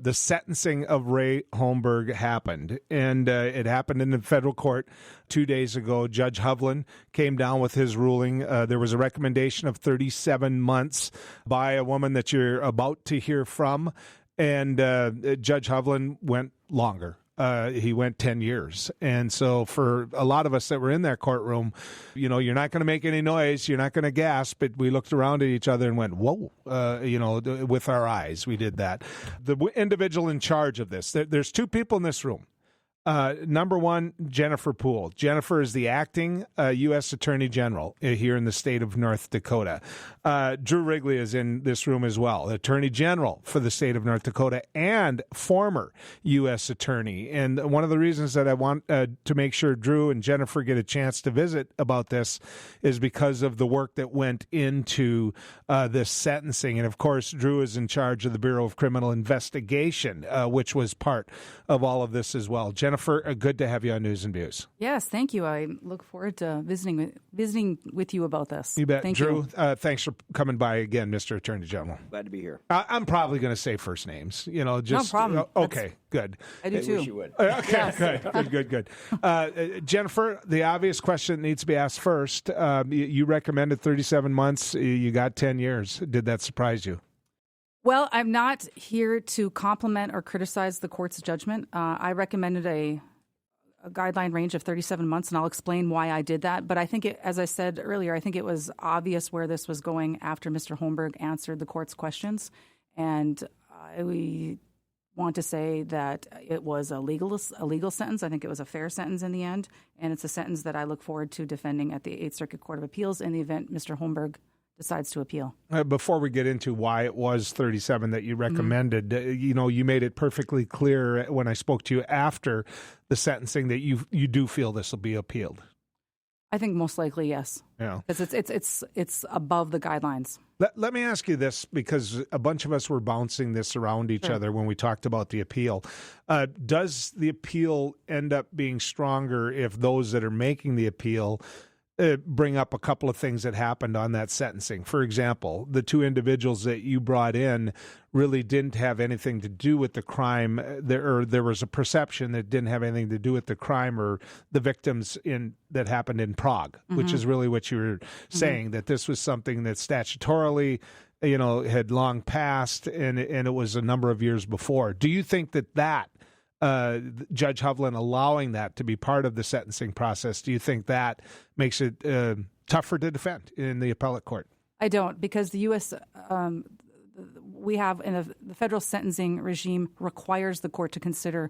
the sentencing of Ray Holmberg happened, and it happened in the federal court 2 days ago. Judge Hovland came down with his ruling. There was a recommendation of 37 months by a woman that you're about to hear from, and Judge Hovland went longer. He went 10 years. And so for a lot of us that were in that courtroom, you're not going to make any noise. You're not going to gasp. But we looked around at each other and went, whoa, with our eyes. We did that. The individual in charge of this, there's two people in this room. Number one, Jennifer Puhl. Jennifer is the acting U.S. Attorney General here in the state of North Dakota. Drew Wrigley is in this room as well, Attorney General for the state of North Dakota and former U.S. Attorney. And one of the reasons that I want to make sure Drew and Jennifer get a chance to visit about this is because of the work that went into this sentencing. And, of course, Drew is in charge of the Bureau of Criminal Investigation, which was part of all of this as well. Jennifer, good to have you on News and Views. Yes, thank you. I look forward to visiting with you about this. You bet. Thank Drew, you. Thanks for coming by again, Mr. Attorney General. Glad to be here. I'm probably going to say first names. No problem. Okay, good. I do too. Wish you would. Okay, Yes. good. Jennifer, the obvious question that needs to be asked first. You recommended 37 months. You got 10 years. Did that surprise you? Well, I'm not here to compliment or criticize the court's judgment. I recommended a guideline range of 37 months, and I'll explain why I did that. But I think, as I said earlier, I think it was obvious where this was going after Mr. Holmberg answered the court's questions. And we want to say that it was a legal sentence. I think it was a fair sentence in the end, and it's a sentence that I look forward to defending at the Eighth Circuit Court of Appeals in the event Mr. Holmberg decides to appeal. Before we get into why it was 37 that you recommended, you made it perfectly clear when I spoke to you after the sentencing that you do feel this will be appealed. I think most likely, yes. Yeah, because it's above the guidelines. Let me ask you this, because a bunch of us were bouncing this around each other when we talked about the appeal. Does the appeal end up being stronger if those that are making the appeal bring up a couple of things that happened on that sentencing? For example, the two individuals that you brought in really didn't have anything to do with the crime. There was a perception that didn't have anything to do with the crime or the victims that happened in Prague, which is really what you were saying, that this was something that statutorily, had long passed, and it was a number of years before. Do you think that Judge Hovland allowing that to be part of the sentencing process, do you think that makes it tougher to defend in the appellate court? I don't, because the U.S. We have in the federal sentencing regime requires the court to consider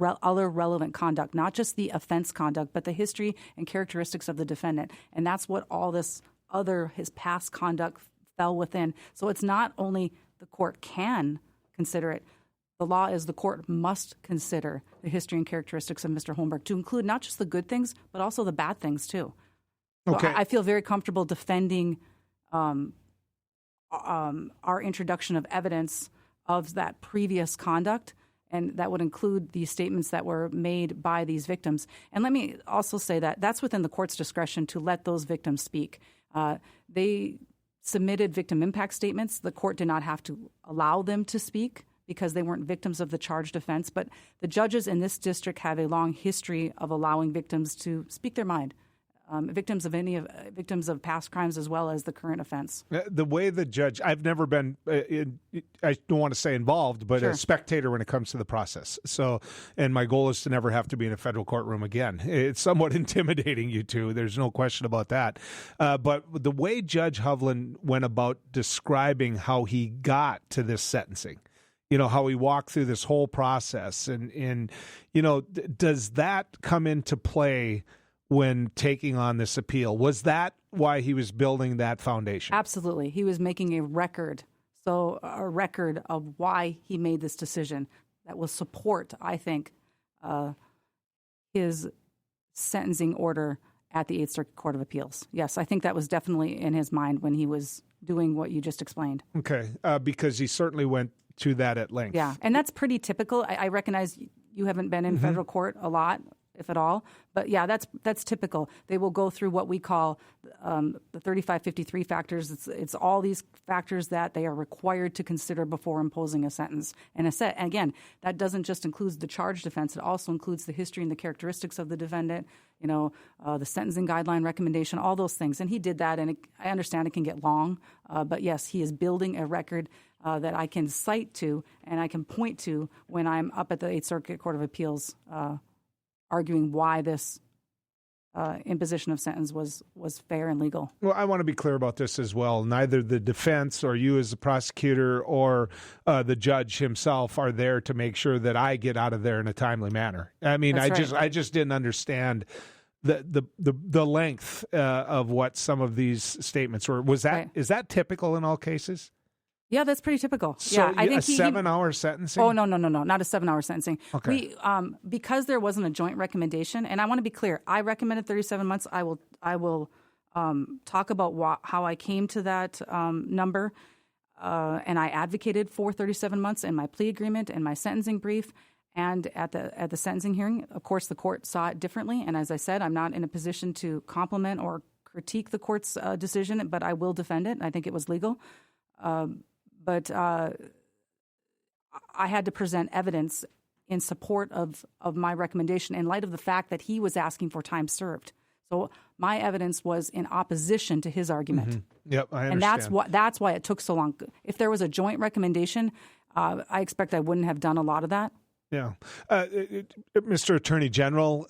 other relevant conduct, not just the offense conduct, but the history and characteristics of the defendant. And that's what all this his past conduct fell within. So it's not only the court can consider it. The law is the court must consider the history and characteristics of Mr. Holmberg to include not just the good things, but also the bad things, too. Okay. So I feel very comfortable defending our introduction of evidence of that previous conduct, and that would include the statements that were made by these victims. And let me also say that that's within the court's discretion to let those victims speak. They submitted victim impact statements. The court did not have to allow them to speak because they weren't victims of the charged offense. But the judges in this district have a long history of allowing victims to speak their mind, victims of past crimes as well as the current offense. The way the judge, I've never been, I don't want to say involved, but a spectator when it comes to the process. So, and my goal is to never have to be in a federal courtroom again. It's somewhat intimidating, you two. There's no question about that. But the way Judge Hovland went about describing how he got to this sentencing, how he walked through this whole process, and does that come into play when taking on this appeal? Was that why he was building that foundation? Absolutely. He was making a record of why he made this decision that will support, I think, his sentencing order at the Eighth Circuit Court of Appeals. Yes, I think that was definitely in his mind when he was doing what you just explained. Okay, because he certainly went to that at length. Yeah, and that's pretty typical. I recognize you haven't been in federal court a lot, if at all. But yeah, that's typical. They will go through what we call the 3553 factors. It's all these factors that they are required to consider before imposing a sentence. And again, that doesn't just include the charged offense. It also includes the history and the characteristics of the defendant, the sentencing guideline recommendation, all those things. And he did that, and I understand it can get long. But yes, he is building a record that I can cite to and I can point to when I'm up at the Eighth Circuit Court of Appeals arguing why this imposition of sentence was fair and legal. Well, I want to be clear about this as well. Neither the defense or you as the prosecutor or the judge himself are there to make sure that I get out of there in a timely manner. I mean, I just didn't understand the length of what some of these statements were. Is that typical in all cases? Yeah, that's pretty typical. So yeah, I think a 7-hour sentencing? Oh, no, not a 7-hour sentencing. Okay. Because there wasn't a joint recommendation, and I want to be clear, I recommended 37 months. I will talk about how I came to that number, and I advocated for 37 months in my plea agreement and my sentencing brief, and at the sentencing hearing. Of course, the court saw it differently, and as I said, I'm not in a position to compliment or critique the court's decision, but I will defend it. I think it was legal. But I had to present evidence in support of my recommendation in light of the fact that he was asking for time served. So my evidence was in opposition to his argument. Mm-hmm. Yep, I understand. And that's why it took so long. If there was a joint recommendation, I expect I wouldn't have done a lot of that. Yeah. Mr. Attorney General,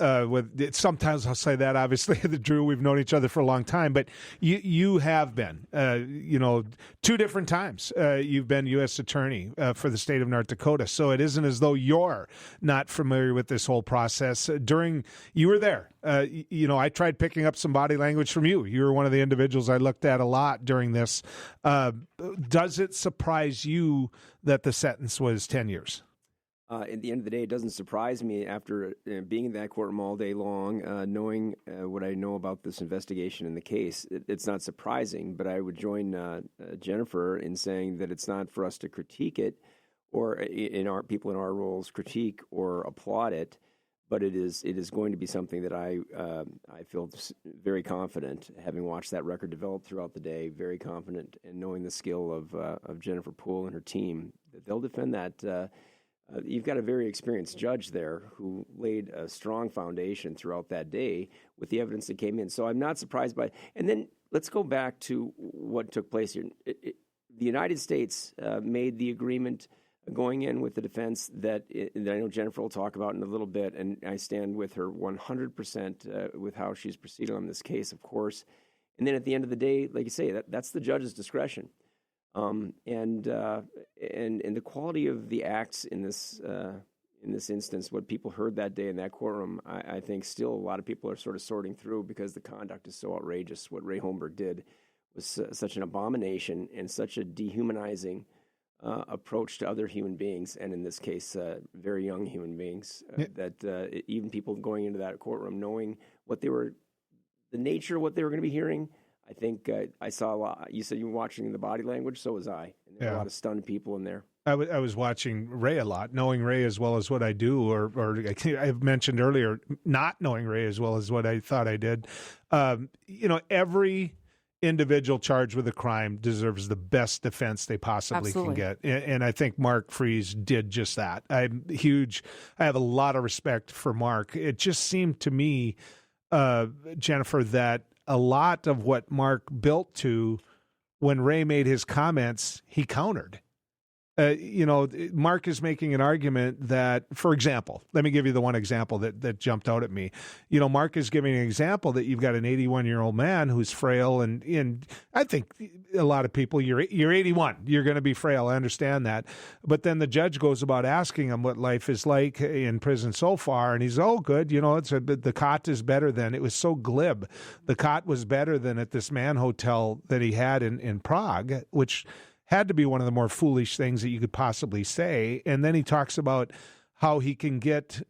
sometimes I'll say that, obviously, Drew, we've known each other for a long time, but you have been, 2 different times you've been U.S. Attorney for the state of North Dakota. So it isn't as though you're not familiar with this whole process. You were there. I tried picking up some body language from you. You were one of the individuals I looked at a lot during this. Does it surprise you that the sentence was 10 years? At the end of the day, it doesn't surprise me after being in that courtroom all day long, knowing what I know about this investigation and the case. It's not surprising, but I would join Jennifer in saying that it's not for us to critique it or in our people in our roles critique or applaud it, but it is going to be something that I feel very confident, having watched that record develop throughout the day, very confident in knowing the skill of Jennifer Puhl and her team, that they'll defend that. You've got a very experienced judge there who laid a strong foundation throughout that day with the evidence that came in. So I'm not surprised by it. And then let's go back to what took place here. The United States made the agreement going in with the defense that I know Jennifer will talk about in a little bit, and I stand with her 100% with how she's proceeded on this case, of course. And then at the end of the day, like you say, that's the judge's discretion. And the quality of the acts in this instance, what people heard that day in that courtroom, I think still a lot of people are sort of sorting through because the conduct is so outrageous. What Ray Holmberg did was such an abomination and such a dehumanizing approach to other human beings, and in this case, very young human beings, that even people going into that courtroom knowing the nature of what they were going to be hearing. I think I saw a lot. You said you were watching the body language, so was I. And there were a lot of stunned people in there. I was watching Ray a lot, knowing Ray as well as what I do, or I've mentioned earlier, not knowing Ray as well as what I thought I did. Every individual charged with a crime deserves the best defense they possibly can get. And I think Mark Freese did just that. I have a lot of respect for Mark. It just seemed to me, Jennifer, that a lot of what Mark built to, when Ray made his comments, he countered. Mark is making an argument that, for example, let me give you the one example that jumped out at me. Mark is giving an example that you've got an 81-year-old man who's frail, and I think a lot of people, you're 81, you're going to be frail. I understand that. But then the judge goes about asking him what life is like in prison so far, and he's, good, the cot is better than, it was so glib. The cot was better than at this man hotel that he had in Prague, which had to be one of the more foolish things that you could possibly say. And then he talks about how he can get,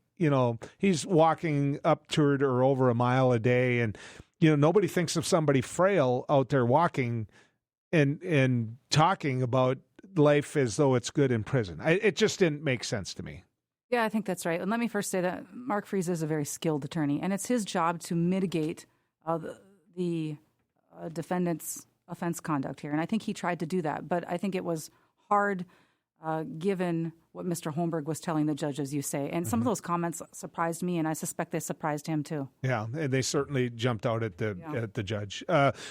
he's walking up to or over a mile a day. And, nobody thinks of somebody frail out there walking and talking about life as though it's good in prison. It just didn't make sense to me. Yeah, I think that's right. And let me first say that Mark Freese is a very skilled attorney, and it's his job to mitigate the defendant's offense conduct here. And I think he tried to do that. But I think it was hard given what Mr. Holmberg was telling the judge, as you say. And some of those comments surprised me, and I suspect they surprised him too. Yeah, and they certainly jumped out at the judge.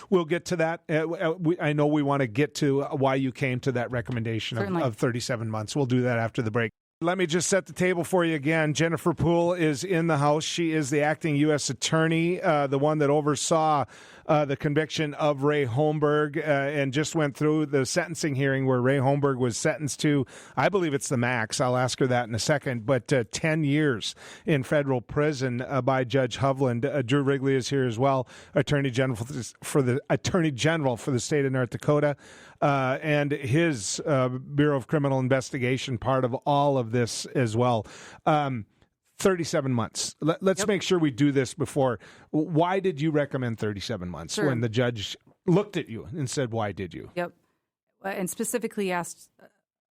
We'll get to that. I know we want to get to why you came to that recommendation of 37 months. We'll do that after the break. Let me just set the table for you again. Jennifer Puhl is in the house. She is the acting U.S. attorney, the one that oversaw the conviction of Ray Holmberg and just went through the sentencing hearing where Ray Holmberg was sentenced to, I believe it's the max. I'll ask her that in a second, but 10 years in federal prison by Judge Hovland. Drew Wrigley is here as well, Attorney General for the state of North Dakota. And his Bureau of Criminal Investigation part of all of this as well. 37 months. Let's make sure we do this before. Why did you recommend 37 months when the judge looked at you and said, why did you? Yep. And specifically asked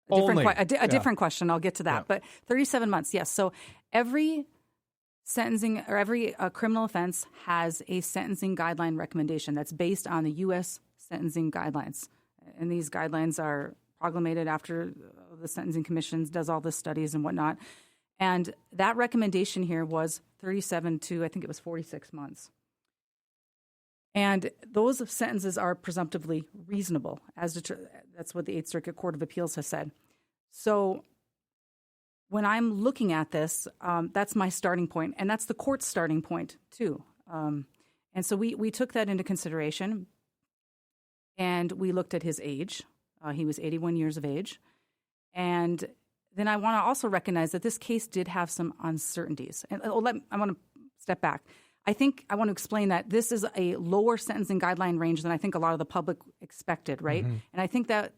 a different question. I'll get to that. Yeah. But 37 months, yes. So every sentencing or every criminal offense has a sentencing guideline recommendation that's based on the U.S. sentencing guidelines. And these guidelines are promulgated after the Sentencing Commission does all the studies and whatnot. And that recommendation here was 37 to, I think it was 46 months. And those sentences are presumptively reasonable. That's what the Eighth Circuit Court of Appeals has said. So when I'm looking at this, that's my starting point. And that's the court's starting point, too. And so we took that into consideration. And we looked at his age. He was 81 years of age. And then I want to also recognize that this case did have some uncertainties. And I want to step back. I think I want to explain that this is a lower sentencing guideline range than I think a lot of the public expected, right? Mm-hmm. And I think that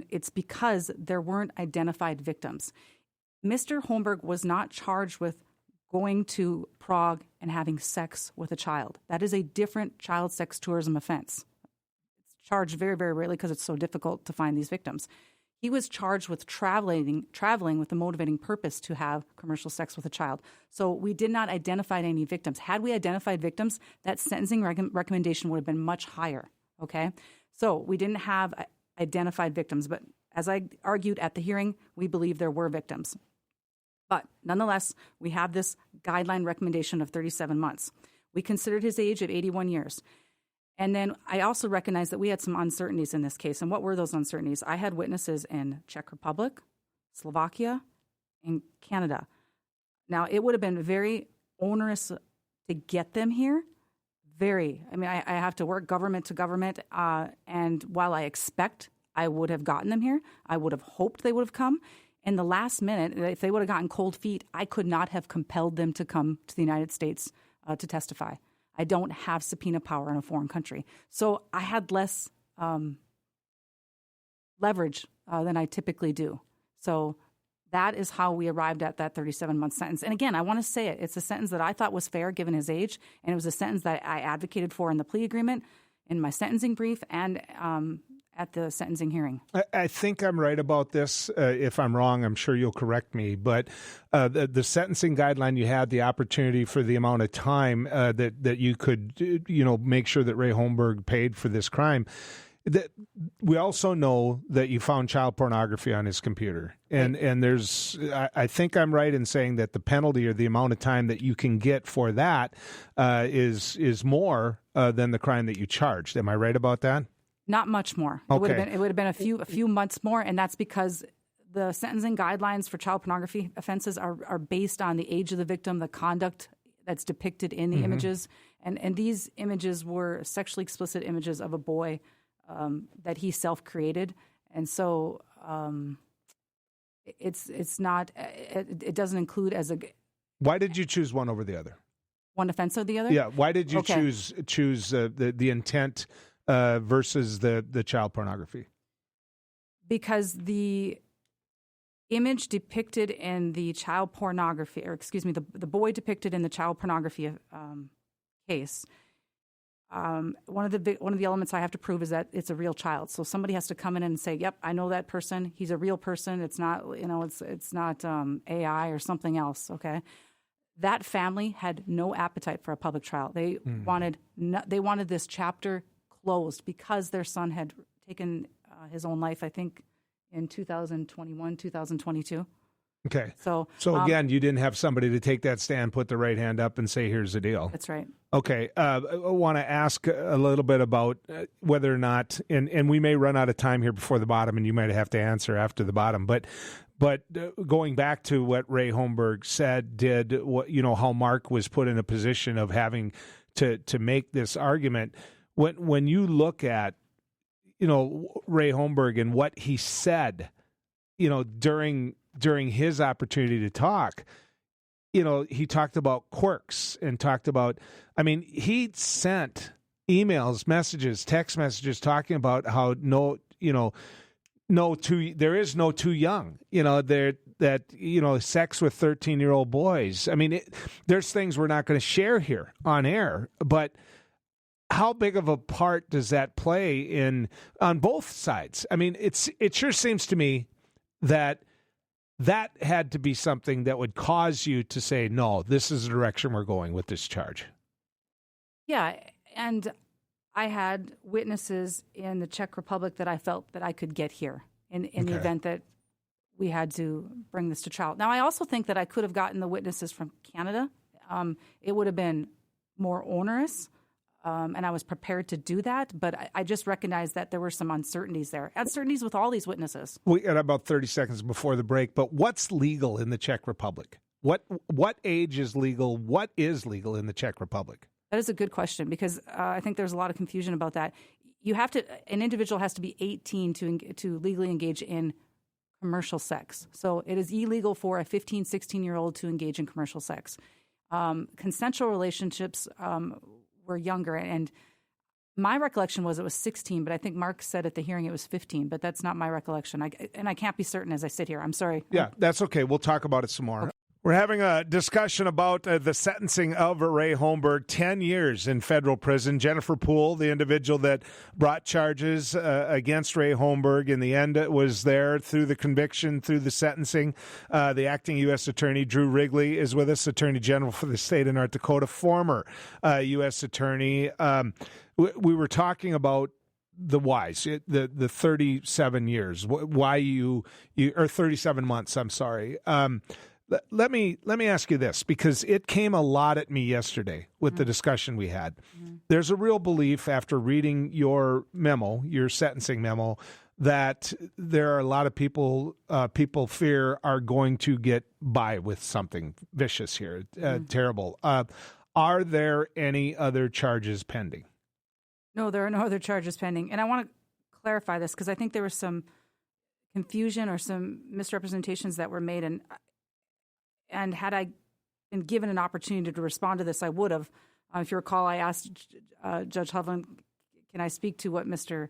it's because there weren't identified victims. Mr. Holmberg was not charged with going to Prague and having sex with a child. That is a different child sex tourism offense. Charged very, very rarely because it's so difficult to find these victims. He was charged with traveling with the motivating purpose to have commercial sex with a child. So we did not identify any victims. Had we identified victims, that sentencing recommendation would have been much higher, okay? So we didn't have identified victims, but as I argued at the hearing, we believe there were victims. But nonetheless, we have this guideline recommendation of 37 months. We considered his age at 81 years. And then I also recognize that we had some uncertainties in this case. And what were those uncertainties? I had witnesses in Czech Republic, Slovakia, and Canada. Now, it would have been very onerous to get them here. I have to work government to government. And while I expect I would have gotten them here, I would have hoped they would have come. In the last minute, if they would have gotten cold feet, I could not have compelled them to come to the United States to testify. I don't have subpoena power in a foreign country. So I had less leverage than I typically do. So that is how we arrived at that 37-month sentence. And again, I want to say it. It's a sentence that I thought was fair given his age, and it was a sentence that I advocated for in the plea agreement, in my sentencing brief, and at the sentencing hearing. I think I'm right about this. If I'm wrong, I'm sure you'll correct me. But the sentencing guideline, you had the opportunity for the amount of time that you could, make sure that Ray Holmberg paid for this crime. We also know that you found child pornography on his computer. And there's, I think I'm right in saying that the penalty or the amount of time that you can get for that is more than the crime that you charged. Am I right about that? Not much more. Okay. It would have been a few months more, and that's because the sentencing guidelines for child pornography offenses are based on the age of the victim, the conduct that's depicted in the images, and these images were sexually explicit images of a boy that he self-created, and so it's not. It doesn't include as a. Why did you choose one over the other? One offense over the other? Yeah. Why did you choose the intent versus the child pornography? Because the image depicted in the child pornography, the boy depicted in the child pornography case, one of the elements I have to prove is that it's a real child. So somebody has to come in and say, "Yep, I know that person. He's a real person. It's not, it's not AI or something else." Okay, that family had no appetite for a public trial. They wanted this chapter closed because their son had taken his own life. I think in 2021, 2022. Okay. So again, you didn't have somebody to take that stand, put the right hand up, and say, "Here's the deal." That's right. Okay. I want to ask a little bit about whether or not, and we may run out of time here before the bottom, and you might have to answer after the bottom. But going back to what Ray Holmberg said, how Mark was put in a position of having to make this argument. When you look at, Ray Holmberg and what he said, during his opportunity to talk, he talked about quirks and talked about, he sent emails, messages, text messages talking about how there is no too young, sex with 13-year-old boys. There's things we're not going to share here on air, but how big of a part does that play on both sides? It sure seems to me that had to be something that would cause you to say, no, this is the direction we're going with this charge. Yeah, and I had witnesses in the Czech Republic that I felt that I could get here in the event that we had to bring this to trial. Now, I also think that I could have gotten the witnesses from Canada. It would have been more onerous. And I was prepared to do that, but I just recognized that there were some uncertainties there. Uncertainties with all these witnesses. We got about 30 seconds before the break, but what's legal in the Czech Republic? What age is legal? What is legal in the Czech Republic? That is a good question because I think there's a lot of confusion about that. An individual has to be 18 to legally engage in commercial sex. So it is illegal for a 15, 16-year-old to engage in commercial sex. Consensual relationships were younger, and my recollection was it was 16, but I think Mark said at the hearing it was 15, but that's not my recollection. I can't be certain as I sit here. I'm sorry. Yeah, that's okay. We'll talk about it some more. Okay. We're having a discussion about the sentencing of Ray Holmberg, 10 years in federal prison. Jennifer Puhl, the individual that brought charges against Ray Holmberg, in the end was there through the conviction, through the sentencing. The acting U.S. Attorney, Drew Wrigley, is with us, Attorney General for the state of North Dakota, former U.S. Attorney. We were talking about the whys, the 37 years, why you or 37 months, I'm sorry. Let me ask you this, because it came a lot at me yesterday with the discussion we had. There's a real belief after reading your memo, your sentencing memo, that there are a lot of people fear are going to get by with something vicious here, terrible. Are there any other charges pending? No, there are no other charges pending. And I want to clarify this because I think there was some confusion or some misrepresentations that were made. And had I been given an opportunity to respond to this, I would have. If you recall, I asked Judge Hovland, can I speak to what Mr.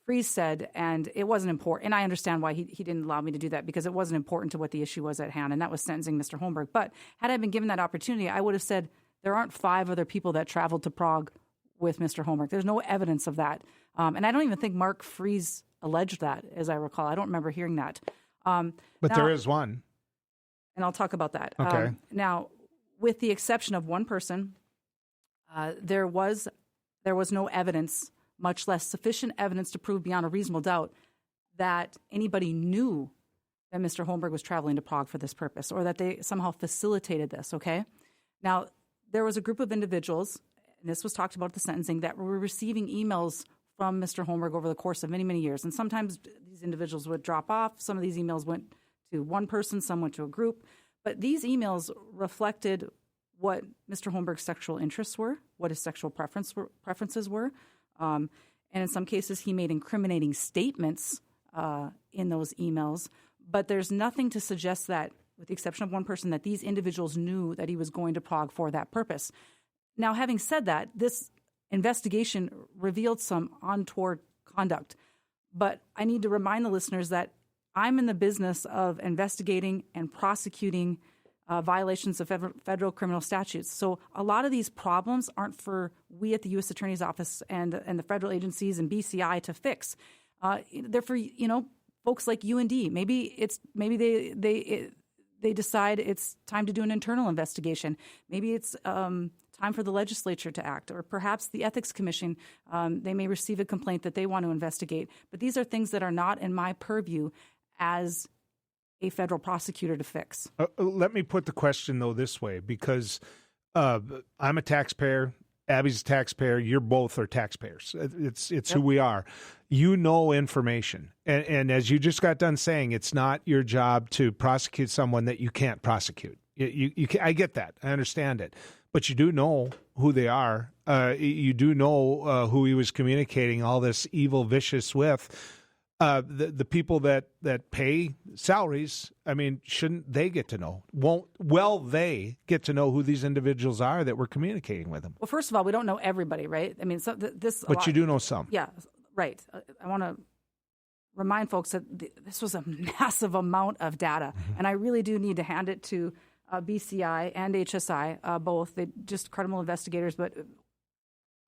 Freeze said? And it wasn't important. And I understand why he didn't allow me to do that, because it wasn't important to what the issue was at hand, and that was sentencing Mr. Holmberg. But had I been given that opportunity, I would have said there aren't 5 other people that traveled to Prague with Mr. Holmberg. There's no evidence of that. And I don't even think Mark Freeze alleged that, as I recall. I don't remember hearing that. But there is one. And I'll talk about that. Okay. Now, with the exception of one person, there was no evidence, much less sufficient evidence to prove beyond a reasonable doubt that anybody knew that Mr. Holmberg was traveling to Prague for this purpose, or that they somehow facilitated this, okay? Now, there was a group of individuals, and this was talked about at the sentencing, that were receiving emails from Mr. Holmberg over the course of many, many years. And sometimes these individuals would drop off. Some of these emails went to one person, some went to a group. But these emails reflected what Mr. Holmberg's sexual interests were, what his sexual preferences were. And in some cases, he made incriminating statements in those emails. But there's nothing to suggest that, with the exception of one person, that these individuals knew that he was going to Prague for that purpose. Now, having said that, this investigation revealed some untoward conduct. But I need to remind the listeners that I'm in the business of investigating and prosecuting violations of federal criminal statutes. So a lot of these problems aren't for we at the U.S. Attorney's Office and the federal agencies and BCI to fix. They're for folks like UND. Maybe they decide it's time to do an internal investigation. Maybe it's time for the legislature to act, or perhaps the Ethics Commission. They may receive a complaint that they want to investigate. But these are things that are not in my purview as a federal prosecutor to fix. Let me put the question, though, this way, because I'm a taxpayer. Abby's a taxpayer. You're both are taxpayers. It's yep. Who we are. You know information. And as you just got done saying, it's not your job to prosecute someone that you can't prosecute. I get that. I understand it. But you do know who they are. You do know who he was communicating all this evil, vicious with. The people that pay salaries, I mean, shouldn't they get to know? They get to know who these individuals are that we're communicating with them? Well, first of all, we don't know everybody, right? I mean, But you do know some. Yeah, right. I want to remind folks that this was a massive amount of data, and I really do need to hand it to BCI and HSI, both. They're just credible investigators, but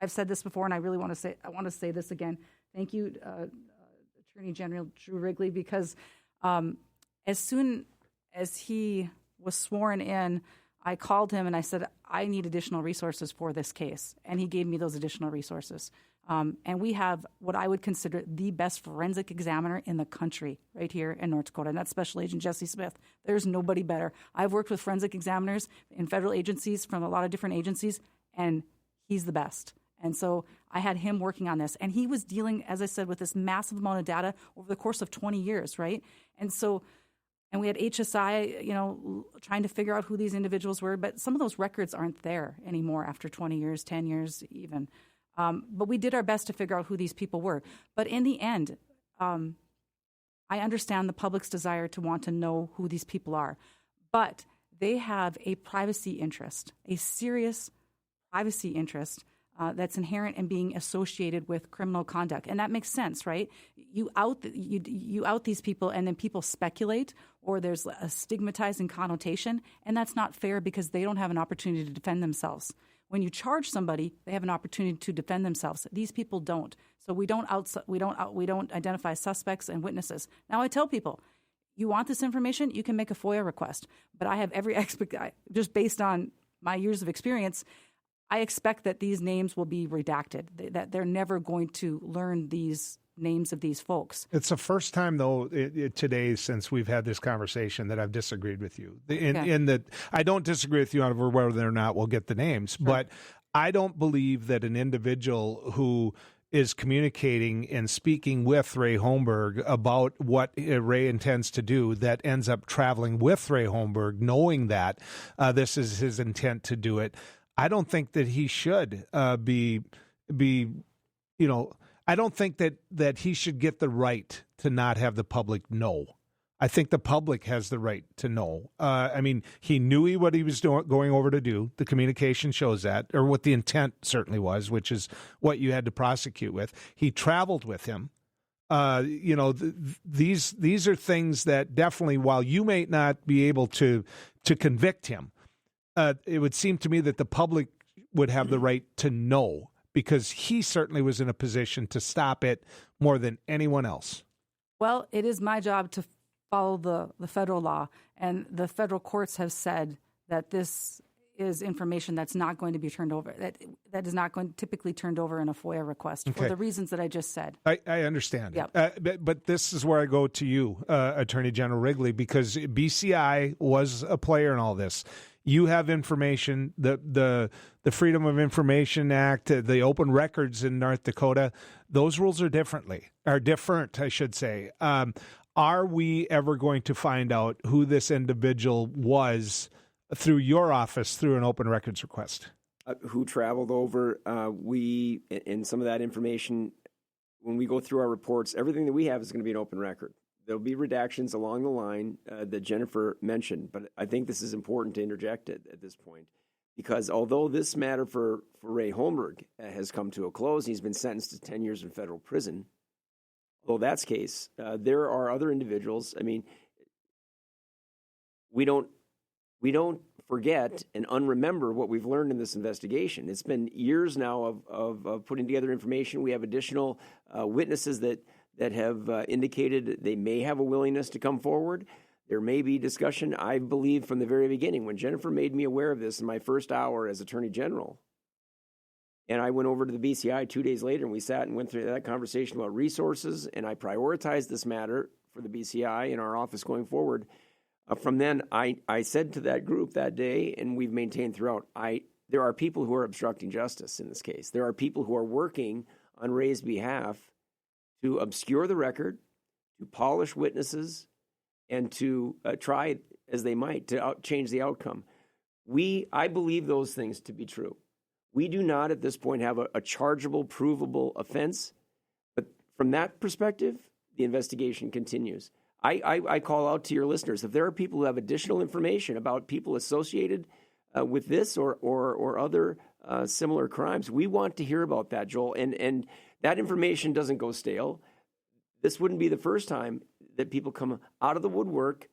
I've said this before, and I really want to say this again. Thank you, Attorney General Drew Wrigley, because as soon as he was sworn in, I called him and I said, I need additional resources for this case. And he gave me those additional resources. And we have what I would consider the best forensic examiner in the country right here in North Dakota, and that's Special Agent Jesse Smith. There's nobody better. I've worked with forensic examiners in federal agencies from a lot of different agencies, and he's the best. And so I had him working on this. And he was dealing, as I said, with this massive amount of data over the course of 20 years, right? And we had HSI, trying to figure out who these individuals were. But some of those records aren't there anymore after 20 years, 10 years even. But we did our best to figure out who these people were. But in the end, I understand the public's desire to want to know who these people are. But they have a privacy interest, a serious privacy interest, that's inherent in being associated with criminal conduct, and that makes sense, right? You out these people, and then people speculate, or there's a stigmatizing connotation, and that's not fair because they don't have an opportunity to defend themselves. When you charge somebody, they have an opportunity to defend themselves. These people don't, so we don't identify suspects and witnesses. Now, I tell people, you want this information, you can make a FOIA request, but I have just based on my years of experience, I expect that these names will be redacted, that they're never going to learn these names of these folks. It's the first time, though, today since we've had this conversation that I've disagreed with you. In that I don't disagree with you on whether or not we'll get the names, sure. But I don't believe that an individual who is communicating and speaking with Ray Holmberg about what Ray intends to do, that ends up traveling with Ray Holmberg, knowing that this is his intent to do it. I don't think that he should be. I don't think that he should get the right to not have the public know. I think the public has the right to know. I mean, he knew what he was going over to do. The communication shows that, or what the intent certainly was, which is what you had to prosecute with. He traveled with him. These are things that definitely, while you may not be able to convict him, it would seem to me that the public would have the right to know, because he certainly was in a position to stop it more than anyone else. Well, it is my job to follow the federal law, and the federal courts have said that this is information that's not going to be turned over, that is not going to typically turned over in a FOIA request for the reasons that I just said. I understand. Yep. But this is where I go to you, Attorney General Wrigley, because BCI was a player in all this. You have information, the Freedom of Information Act, the open records in North Dakota. Those rules are different, I should say. Are we ever going to find out who this individual was through your office, through an open records request? Who traveled over? We, in some of that information, when we go through our reports, everything that we have is going to be an open record. There'll be redactions along the line that Jennifer mentioned, but I think this is important to interject at this point, because although this matter for Ray Holmberg has come to a close, he's been sentenced to 10 years in federal prison. Although that's the case, there are other individuals. I mean, we don't we don't forget and unremember what we've learned in this investigation. It's been years now of putting together information. We have additional witnesses that have indicated they may have a willingness to come forward. There may be discussion. I believe from the very beginning, when Jennifer made me aware of this in my first hour as Attorney General, and I went over to the BCI 2 days later, and we sat and went through that conversation about resources, and I prioritized this matter for the BCI in our office going forward. From then, I said to that group that day, and we've maintained throughout, there are people who are obstructing justice in this case. There are people who are working on Ray's behalf to obscure the record, to polish witnesses, and to try as they might to change the outcome. I believe those things to be true. We do not at this point have a chargeable, provable offense, but from that perspective, the investigation continues. I call out to your listeners, if there are people who have additional information about people associated with this or other similar crimes, we want to hear about that, Joel. And that information doesn't go stale. This wouldn't be the first time that people come out of the woodwork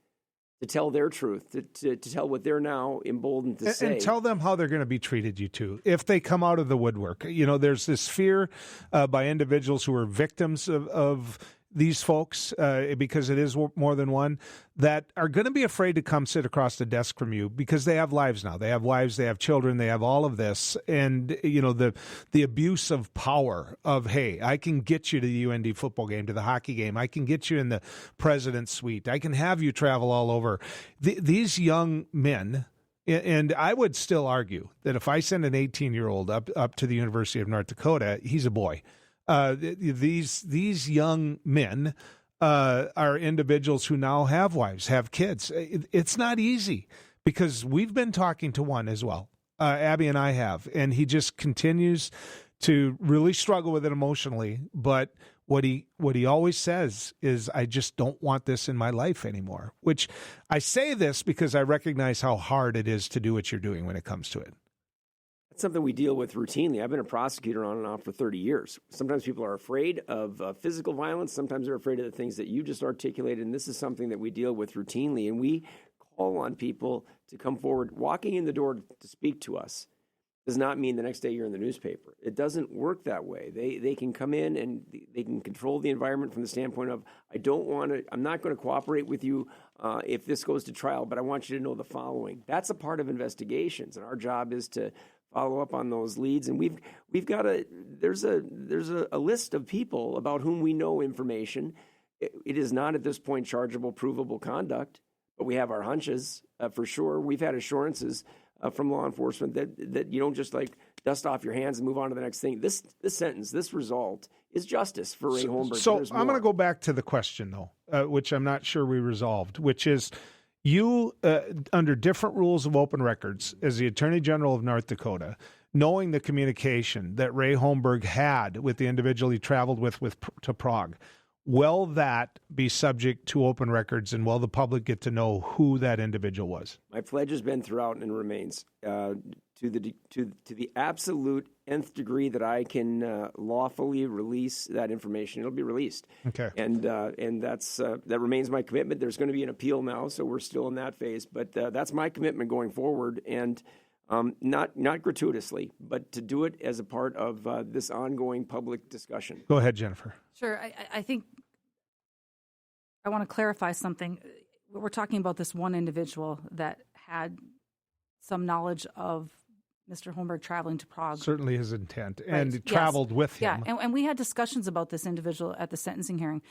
to tell their truth, to tell what they're now emboldened to say. And tell them how they're going to be treated, you two, if they come out of the woodwork. You know, there's this fear by individuals who are victims of these folks, because it is more than one, that are going to be afraid to come sit across the desk from you because they have lives now. They have wives, they have children, they have all of this. And, you know, the abuse of power of, hey, I can get you to the UND football game, to the hockey game. I can get you in the president's suite. I can have you travel all over. These young men, and I would still argue that if I send an 18-year-old up to the University of North Dakota, he's a boy. These young men are individuals who now have wives, have kids. It's not easy because we've been talking to one as well. Abby and I have, and he just continues to really struggle with it emotionally. But what he always says is, I just don't want this in my life anymore, which I say this because I recognize how hard it is to do what you're doing when it comes to it. That's something we deal with routinely. I've been a prosecutor on and off for 30 years. Sometimes people are afraid of physical violence. Sometimes they're afraid of the things that you just articulated. And this is something that we deal with routinely. And we call on people to come forward. Walking in the door to speak to us does not mean the next day you're in the newspaper. It doesn't work that way. They can come in and they can control the environment from the standpoint of, I'm not going to cooperate with you if this goes to trial, but I want you to know the following. That's a part of investigations. And our job is to follow up on those leads, and we've got there's a list of people about whom we know information. It is not at this point chargeable, provable conduct, but we have our hunches for sure. We've had assurances from law enforcement that you don't just like dust off your hands and move on to the next thing. This sentence, this result is justice for Ray Holmberg. So I'm going to go back to the question though, which I'm not sure we resolved, which is, you, under different rules of open records, as the Attorney General of North Dakota, knowing the communication that Ray Holmberg had with the individual he traveled with to Prague, will that be subject to open records, and will the public get to know who that individual was? My pledge has been throughout and remains to the absolute nth degree that I can lawfully release that information. It'll be released. Okay. And that's that remains my commitment. There's going to be an appeal now, so we're still in that phase. But that's my commitment going forward, and not gratuitously, but to do it as a part of this ongoing public discussion. Go ahead, Jennifer. Sure. I think I want to clarify something. We're talking about this one individual that had some knowledge of Mr. Holmberg traveling to Prague. Certainly his intent, and traveled with him. Yeah, and we had discussions about this individual at the sentencing hearing.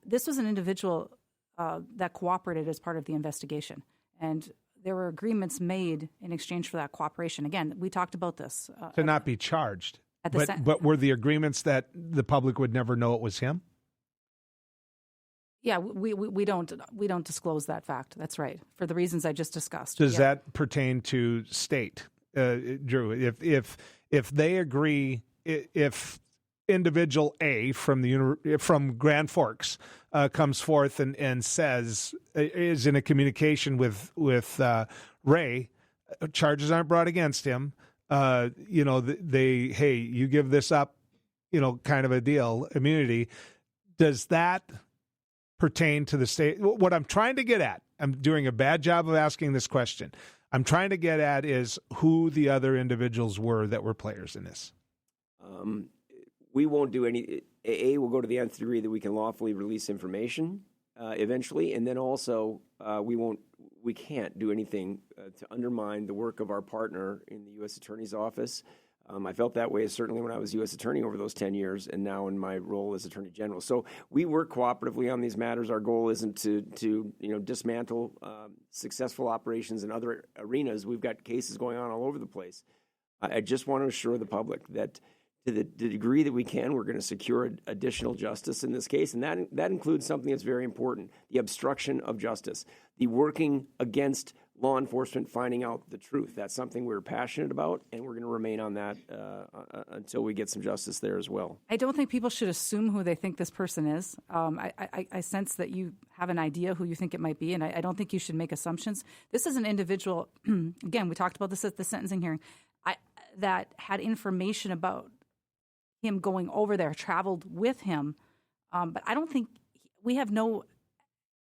This was an individual that cooperated as part of the investigation, and there were agreements made in exchange for that cooperation. Again, we talked about this. To not be charged. But were the agreements that the public would never know it was him? Yeah, we don't disclose that fact. That's right, for the reasons I just discussed. Does that pertain to state, Drew? If they agree, if individual A from Grand Forks comes forth and says, is in a communication with Ray, charges aren't brought against him. Hey, you give this up, kind of a deal, immunity. Does that pertain to the state? What I'm trying to get at I'm doing a bad job of asking this question. I'm trying to get at is who the other individuals were that were players in this. We won't do any. We'll go to the nth degree that we can lawfully release information eventually, and then also we can't do anything to undermine the work of our partner in the U.S. Attorney's Office. I felt that way certainly when I was U.S. Attorney over those 10 years, and now in my role as Attorney General. So we work cooperatively on these matters. Our goal isn't to dismantle successful operations in other arenas. We've got cases going on all over the place. I just want to assure the public that to the degree that we can, we're going to secure additional justice in this case, and that includes something that's very important: the obstruction of justice, the working against law enforcement finding out the truth. That's something we're passionate about, and we're going to remain on that until we get some justice there as well. I don't think people should assume who they think this person is. I sense that you have an idea who you think it might be, and I don't think you should make assumptions. This is an individual, again, we talked about this at the sentencing hearing, that had information about him going over there, traveled with him, but I don't think we have no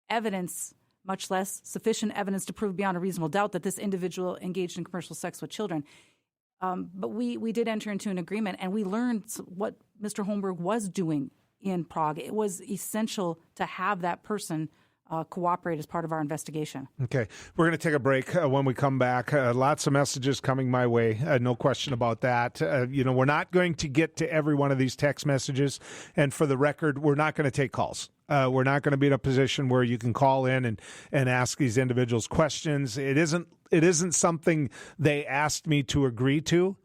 evidence, much less sufficient evidence to prove beyond a reasonable doubt that this individual engaged in commercial sex with children. But we did enter into an agreement, and we learned what Mr. Holmberg was doing in Prague. It was essential to have that person cooperate as part of our investigation. Okay. We're going to take a break. When we come back, lots of messages coming my way. No question about that. We're not going to get to every one of these text messages. And for the record, we're not going to take calls. We're not going to be in a position where you can call in and ask these individuals questions. It isn't something they asked me to agree to.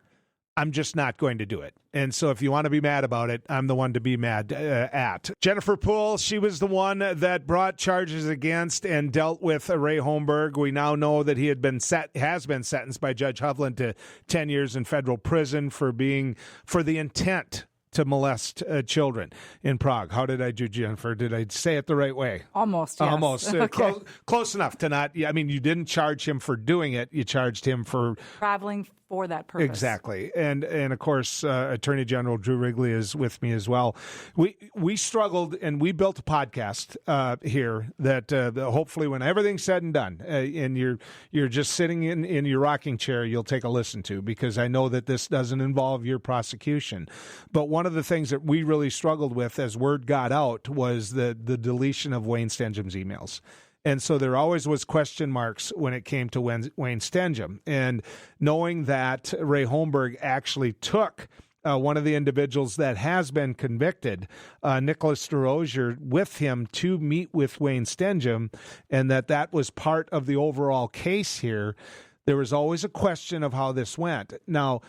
I'm just not going to do it. And so if you want to be mad about it, I'm the one to be mad at. Jennifer Puhl, she was the one that brought charges against and dealt with Ray Holmberg. We now know that he has been sentenced by Judge Hovland to 10 years in federal prison for the intent to molest children in Prague. How did I do, Jennifer? Did I say it the right way? Almost, yes. Almost. Okay. Close enough to not, you didn't charge him for doing it. You charged him for traveling for that purpose. Exactly. And of course, Attorney General Drew Wrigley is with me as well. We struggled, and we built a podcast here that hopefully when everything's said and done, and you're just sitting in your rocking chair, you'll take a listen to, because I know that this doesn't involve your prosecution. But one of the things that we really struggled with as word got out was the deletion of Wayne Stenjum's emails. And so there always was question marks when it came to Wayne Stenjum. And knowing that Ray Holmberg actually took one of the individuals that has been convicted, Nicholas DeRozier, with him to meet with Wayne Stenjum, and that was part of the overall case here, there was always a question of how this went. Now,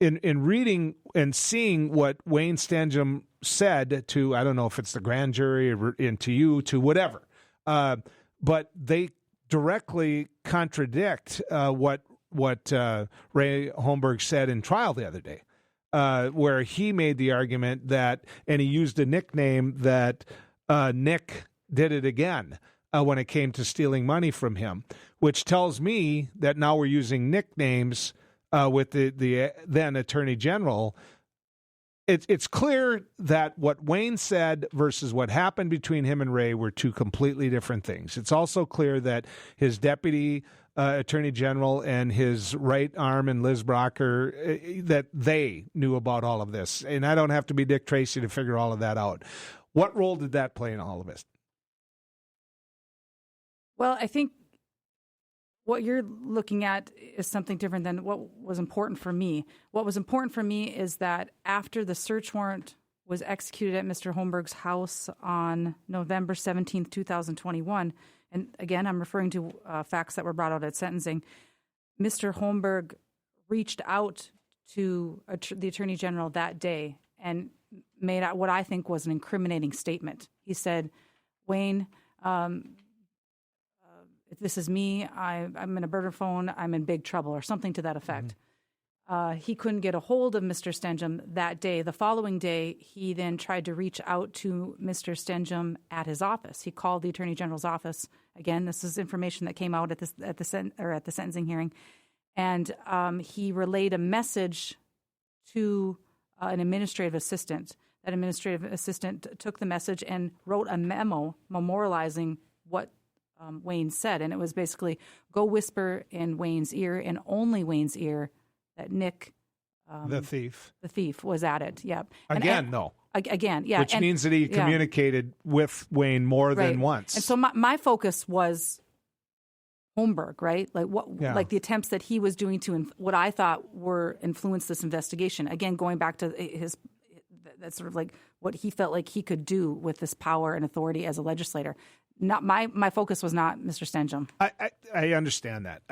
in reading and seeing what Wayne Stenjum said to, I don't know if it's the grand jury or to you, to whatever, but they directly contradict what Ray Holmberg said in trial the other day, where he made the argument that, and he used a nickname that Nick did it again when it came to stealing money from him, which tells me that now we're using nicknames with the then Attorney General. It's clear that what Wayne said versus what happened between him and Ray were two completely different things. It's also clear that his deputy Attorney General and his right arm and Liz Brocker, that they knew about all of this. And I don't have to be Dick Tracy to figure all of that out. What role did that play in all of this? Well, I think what you're looking at is something different than what was important for me. What was important for me is that after the search warrant was executed at Mr. Holmberg's house on November 17th, 2021, and again, I'm referring to facts that were brought out at sentencing, Mr. Holmberg reached out to the Attorney General that day and made out what I think was an incriminating statement. He said, Wayne, if this is me, I'm in a burner phone, I'm in big trouble, or something to that effect. Mm-hmm. He couldn't get a hold of Mr. Stenjum that day. The following day, he then tried to reach out to Mr. Stenjum at his office. He called the Attorney General's office. Again, this is information that came out at the sentencing hearing. And he relayed a message to an administrative assistant. That administrative assistant took the message and wrote a memo memorializing what Wayne said, and it was basically go whisper in Wayne's ear and only Wayne's ear that Nick, the thief, was at it. Yep. Again, though. Again, yeah. Which means that he communicated with Wayne more than once. And so my focus was Holmberg, right? Like the attempts that he was doing to what I thought were influence this investigation. Again, going back to that's sort of like what he felt like he could do with this power and authority as a legislator. Not my focus was not Mr. Stenjum. I understand that.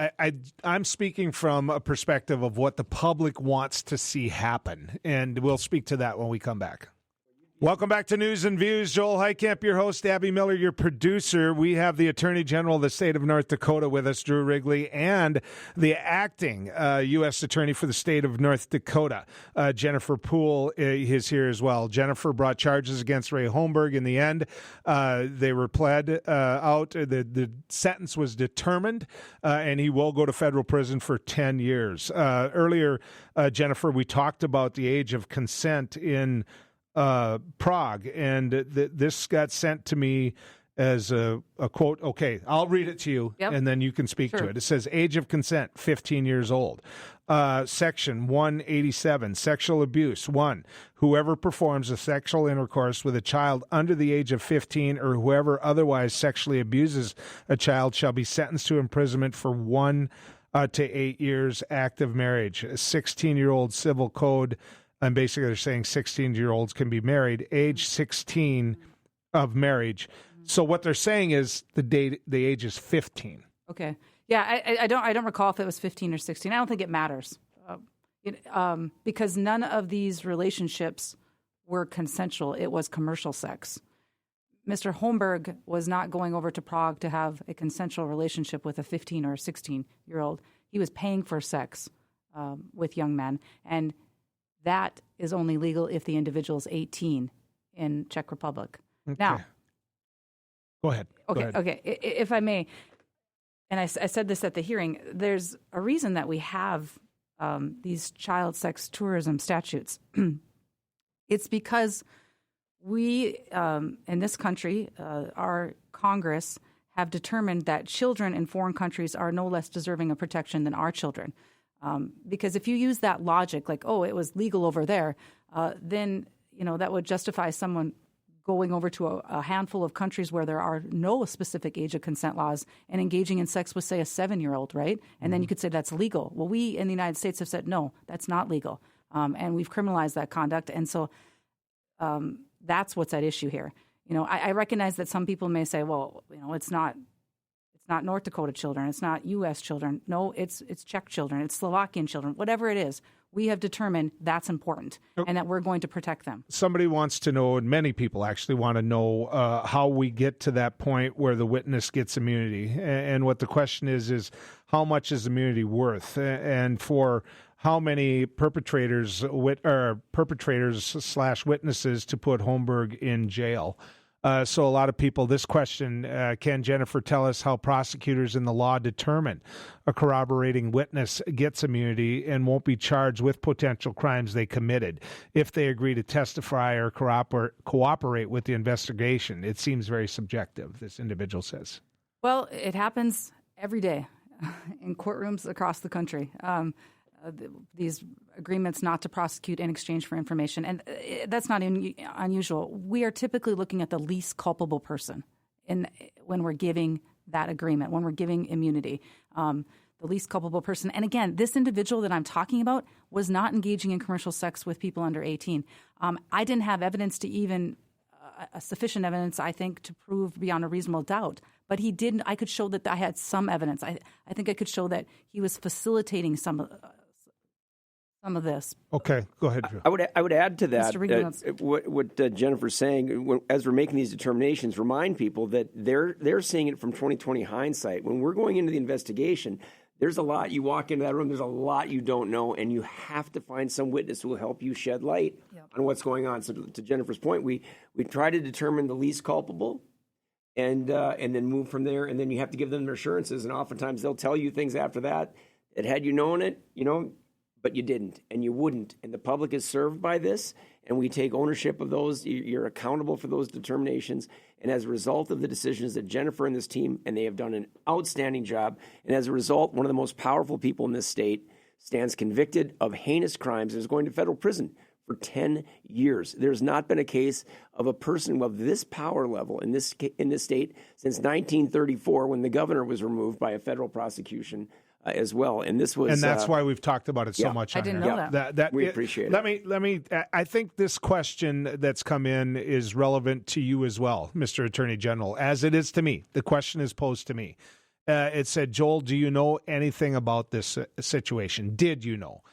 I'm speaking from a perspective of what the public wants to see happen, and we'll speak to that when we come back. Welcome back to News and Views. Joel Heitkamp, your host, Abby Miller, your producer. We have the Attorney General of the state of North Dakota with us, Drew Wrigley, and the acting U.S. Attorney for the state of North Dakota, Jennifer Puhl, is here as well. Jennifer brought charges against Ray Holmberg. In the end, they were pled out. The sentence was determined, and he will go to federal prison for 10 years. Earlier, Jennifer, we talked about the age of consent in Prague, and this got sent to me as a quote. Okay, I'll read it to you, and then you can speak to it. It says, age of consent, 15 years old. Section 187, sexual abuse. 1, whoever performs a sexual intercourse with a child under the age of 15 or whoever otherwise sexually abuses a child shall be sentenced to imprisonment for 1 to 8 years active marriage. A 16-year-old civil code. And basically they're saying 16-year-olds can be married, age 16 of marriage. So what they're saying is the age is 15. Okay. Yeah, I don't recall if it was 15 or 16. I don't think it matters. Because none of these relationships were consensual. It was commercial sex. Mr. Holmberg was not going over to Prague to have a consensual relationship with a 15 or 16-year-old. He was paying for sex with young men. And that is only legal if the individual is 18 in Czech Republic. Okay. Now, go ahead. Okay. If I may, and I said this at the hearing, there's a reason that we have these child sex tourism statutes. It's because we, in this country, our Congress, have determined that children in foreign countries are no less deserving of protection than our children. Because if you use that logic, like, oh, it was legal over there, then, that would justify someone going over to a handful of countries where there are no specific age of consent laws and engaging in sex with, say, a 7-year-old, right? And then you could say that's legal. Well, we in the United States have said, no, that's not legal. And we've criminalized that conduct. And so that's what's at issue here. I recognize that some people may say, well, it's not North Dakota children. It's not U.S. children. No, it's Czech children. It's Slovakian children. Whatever it is, we have determined that's important and that we're going to protect them. Somebody wants to know, and many people actually want to know, how we get to that point where the witness gets immunity. And what the question is how much is immunity worth? And for how many perpetrators / witnesses to put Holmberg in jail? So a lot of people, this question, can Jennifer tell us how prosecutors in the law determine a corroborating witness gets immunity and won't be charged with potential crimes they committed if they agree to testify or cooperate with the investigation? It seems very subjective, this individual says. Well, it happens every day in courtrooms across the country. These agreements not to prosecute in exchange for information. And that's not unusual. We are typically looking at the least culpable person when we're giving that agreement, when we're giving immunity, the least culpable person. And again, this individual that I'm talking about was not engaging in commercial sex with people under 18. I didn't have evidence to even sufficient evidence, I think, to prove beyond a reasonable doubt. But he didn't. I could show that I had some evidence. I think I could show that he was facilitating some of this. Okay, go ahead, Drew. I would add to that what Jennifer's saying. As we're making these determinations, remind people that they're seeing it from 20/20 hindsight. When we're going into the investigation, there's a lot. You walk into that room, there's a lot you don't know, and you have to find some witness who will help you shed light on what's going on. So to Jennifer's point, we try to determine the least culpable, and then move from there. And then you have to give them their assurances, and oftentimes they'll tell you things after that. Had you known it, but you didn't, and you wouldn't. And the public is served by this, and we take ownership of those. You're accountable for those determinations. And as a result of the decisions that Jennifer and this team, and they have done an outstanding job, and as a result, one of the most powerful people in this state stands convicted of heinous crimes and is going to federal prison for 10 years. There's not been a case of a person of this power level in this state since 1934, when the governor was removed by a federal prosecution as well. And this was, and that's why we've talked about it so much. I didn't know that. We appreciate it. Let me. I think this question that's come in is relevant to you as well, Mr. Attorney General, as it is to me. The question is posed to me. It said, Joel, do you know anything about this situation? Did you know?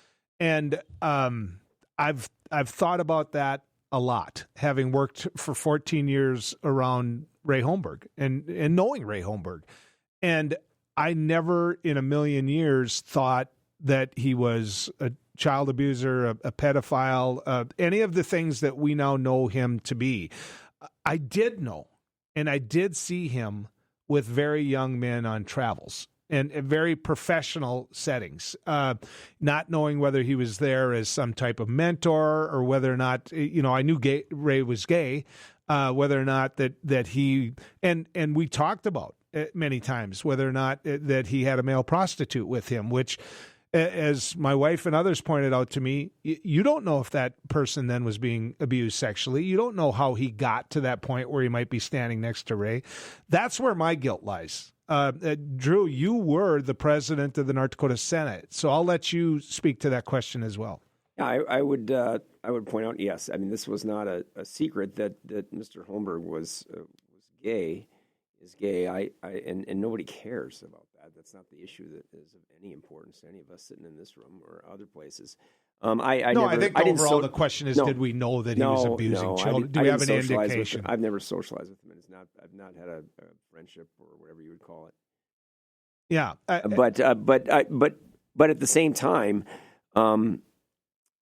And I've thought about that a lot, having worked for 14 years around Ray Holmberg and knowing Ray Holmberg. And I never in a million years thought that he was a child abuser, a pedophile, any of the things that we now know him to be. I did know, and I did see him with very young men on travels and very professional settings, not knowing whether he was there as some type of mentor or whether or not, I knew Ray was gay, whether or not that he, and we talked about many times whether or not that he had a male prostitute with him, which, as my wife and others pointed out to me, you don't know if that person then was being abused sexually. You don't know how he got to that point where he might be standing next to Ray. That's where my guilt lies. Drew, you were the president of the North Dakota Senate, so I'll let you speak to that question as well. Yeah, I would point out, yes. I mean, this was not a secret that Mr. Holmberg was gay. Is gay. And nobody cares about that. That's not the issue that is of any importance to any of us sitting in this room or other places. I think overall the question is, did we know that he was abusing children? Do we have an indication? I've never socialized with him, and I've not had a friendship or whatever you would call it. Yeah, but at the same time,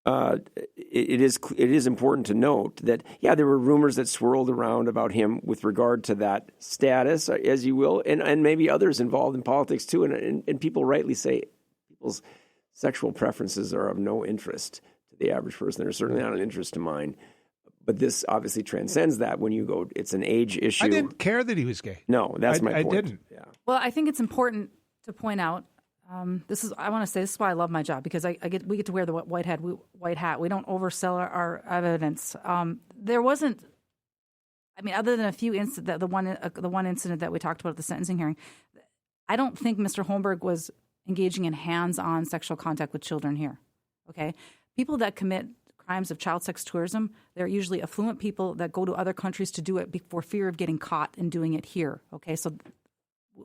it is important to note that, there were rumors that swirled around about him with regard to that status, as you will, and maybe others involved in politics too. And people rightly say people's sexual preferences are of no interest to the average person. They're certainly not an interest to mine. But this obviously transcends that when you go, it's an age issue. I didn't care that he was gay. No, that's my point. I didn't. Yeah. Well, I think it's important to point out, this is why I love my job, because we get to wear the white hat. We don't oversell our evidence. There wasn't, other than a few incidents, the one incident that we talked about at the sentencing hearing, I don't think Mr. Holmberg was engaging in hands-on sexual contact with children here. Okay, people that commit crimes of child sex tourism, they're usually affluent people that go to other countries to do it for fear of getting caught and doing it here. Okay, so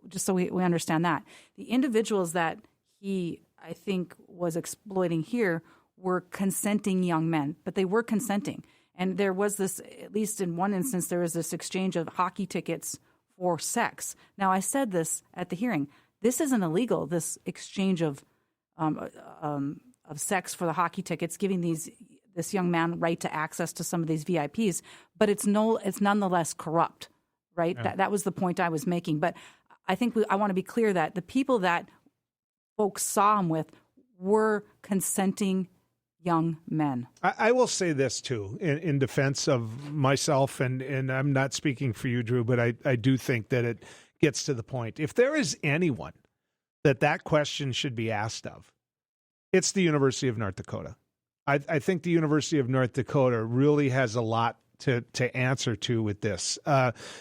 just so we understand that. The individuals that he, I think, was exploiting here were consenting young men, but they were consenting. And there was this, at least in one instance, there was this exchange of hockey tickets for sex. Now, I said this at the hearing. This isn't illegal, this exchange of sex for the hockey tickets, giving this young man right to access to some of these VIPs, but it's nonetheless corrupt, right? Yeah. That was the point I was making. But I think I want to be clear that the people that folks saw him with were consenting young men. I will say this, too, in defense of myself, and I'm not speaking for you, Drew, but I do think that it gets to the point. If there is anyone that question should be asked of, it's the University of North Dakota. I think the University of North Dakota really has a lot to answer to with this,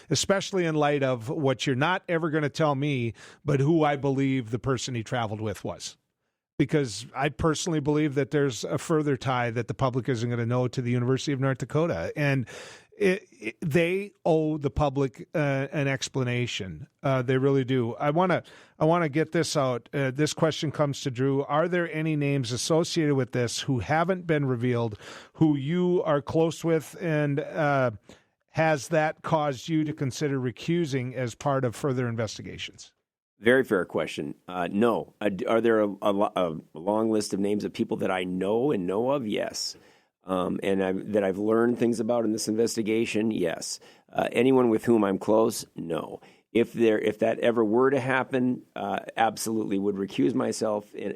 especially in light of what you're not ever going to tell me, but who I believe the person he traveled with was. Because I personally believe that there's a further tie that the public isn't going to know to the University of North Dakota. And they owe the public an explanation. They really do. I want to get this out. This question comes to Drew. Are there any names associated with this who haven't been revealed, who you are close with, and has that caused you to consider recusing as part of further investigations? Very fair question. No. Are there a long list of names of people that I know and know of? Yes. That I've learned things about in this investigation? Yes. Anyone with whom I'm close? No. If that ever were to happen, absolutely would recuse myself in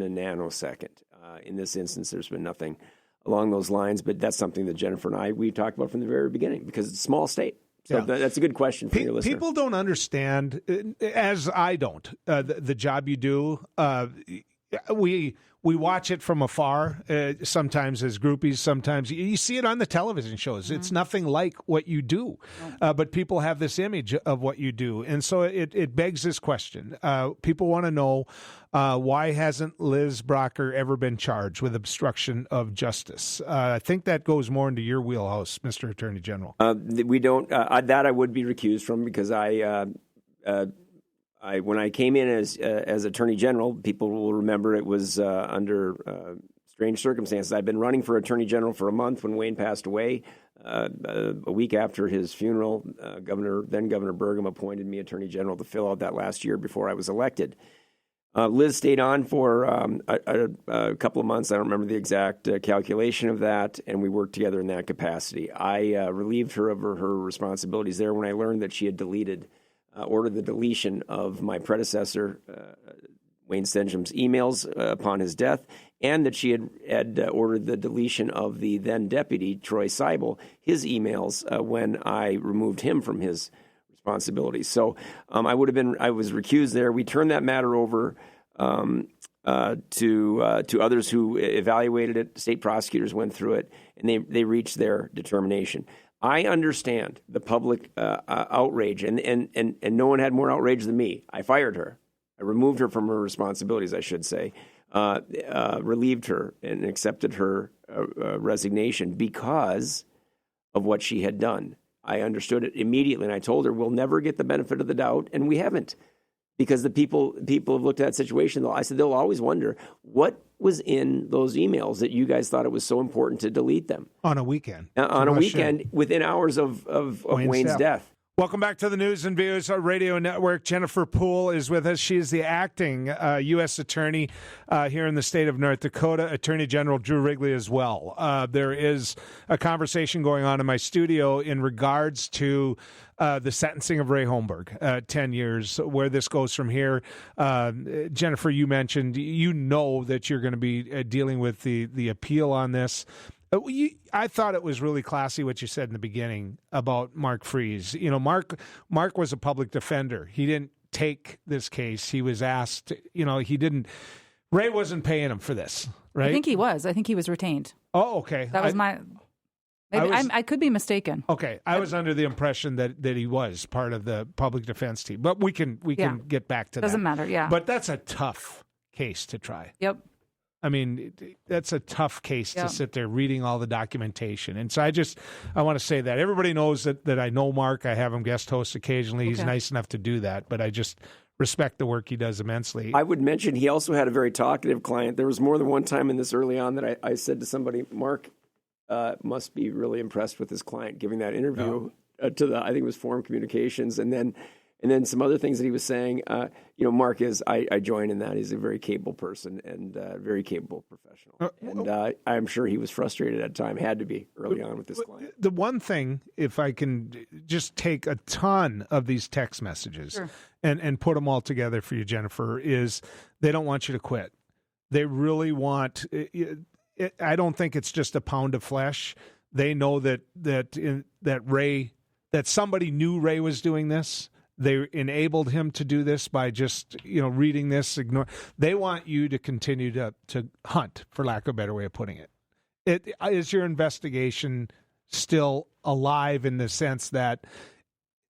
a nanosecond. In this instance, there's been nothing along those lines, but that's something that Jennifer and we talked about from the very beginning because it's a small state. So that's a good question for your listener. People don't understand, as I don't, the job you do. We watch it from afar, sometimes as groupies, sometimes you see it on the television shows. Mm-hmm. It's nothing like what you do, but people have this image of what you do. And so it begs this question. People want to know, why hasn't Liz Brocker ever been charged with obstruction of justice? I think that goes more into your wheelhouse, Mr. Attorney General. We don't, that I would be recused from because when I came in as Attorney General, people will remember it was under strange circumstances. I'd been running for Attorney General for a month when Wayne passed away. A week after his funeral, then Governor Burgum appointed me Attorney General to fill out that last year before I was elected. Liz stayed on for a couple of months. I don't remember the exact calculation of that, and we worked together in that capacity. I relieved her of her responsibilities there when I learned that she had ordered the deletion of my predecessor, Wayne Stenjum's emails upon his death, and that she had ordered the deletion of the then deputy, Troy Seibel, his emails when I removed him from his responsibilities. So I was recused there. We turned that matter over to others who evaluated it. State prosecutors went through it, and they reached their determination. I understand the public outrage, and no one had more outrage than me. I fired her. I removed her from her responsibilities, I should say, relieved her and accepted her resignation because of what she had done. I understood it immediately, and I told her we'll never get the benefit of the doubt, and we haven't. Because the people have looked at that situation. I said they'll always wonder what was in those emails that you guys thought it was so important to delete them on a weekend. Within hours of Wayne's death. Welcome back to the News and Views Radio Network. Jennifer Puhl is with us. She is the acting U.S. Attorney here in the state of North Dakota. Attorney General Drew Wrigley as well. There is a conversation going on in my studio in regards to the sentencing of Ray Holmberg, 10 years, where this goes from here. Jennifer, you mentioned that you're going to be dealing with the appeal on this. I thought it was really classy what you said in the beginning about Mark Freese. Mark was a public defender. He didn't take this case. He was asked, Ray wasn't paying him for this, right? I think he was. I think he was retained. Oh, okay. That was I could be mistaken. Okay. I was under the impression that he was part of the public defense team, but we can get back to that. Doesn't matter, yeah. But that's a tough case to try. Yep. I mean, that's a tough case to sit there reading all the documentation. And so I want to say that. Everybody knows that I know Mark. I have him guest host occasionally. He's nice enough to do that, but I just respect the work he does immensely. I would mention he also had a very talkative client. There was more than one time in this early on that I said to somebody, Mark must be really impressed with his client giving that interview to I think it was Forum Communications. And then some other things that he was saying, Mark I join in that. He's a very capable person and very capable professional. And I'm sure he was frustrated at the time, had to be early on with this client. The one thing, if I can just take a ton of these text messages and put them all together for you, Jennifer, is they don't want you to quit. They really want, I don't think it's just a pound of flesh. They know that somebody knew Ray was doing this. They enabled him to do this by just, reading this, They want you to continue to hunt, for lack of a better way of putting it. Is your investigation still alive in the sense that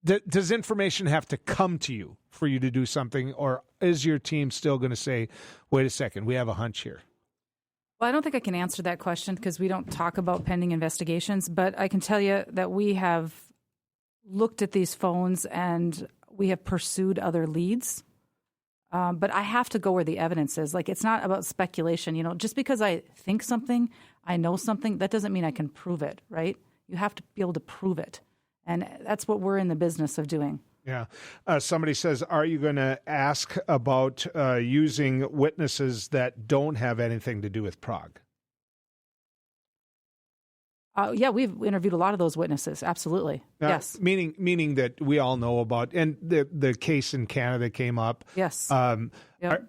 does information have to come to you for you to do something, or is your team still going to say, wait a second, we have a hunch here? Well, I don't think I can answer that question because we don't talk about pending investigations, but I can tell you that we have looked at these phones and we have pursued other leads. But I have to go where the evidence is. Like, it's not about speculation. Just because I think something, I know something, that doesn't mean I can prove it, right? You have to be able to prove it. And that's what we're in the business of doing. Yeah. Somebody says, are you going to ask about using witnesses that don't have anything to do with Prague? Yeah, we've interviewed a lot of those witnesses. Absolutely. Yes. Meaning that we all know about, and the case in Canada came up. Yes. Yep.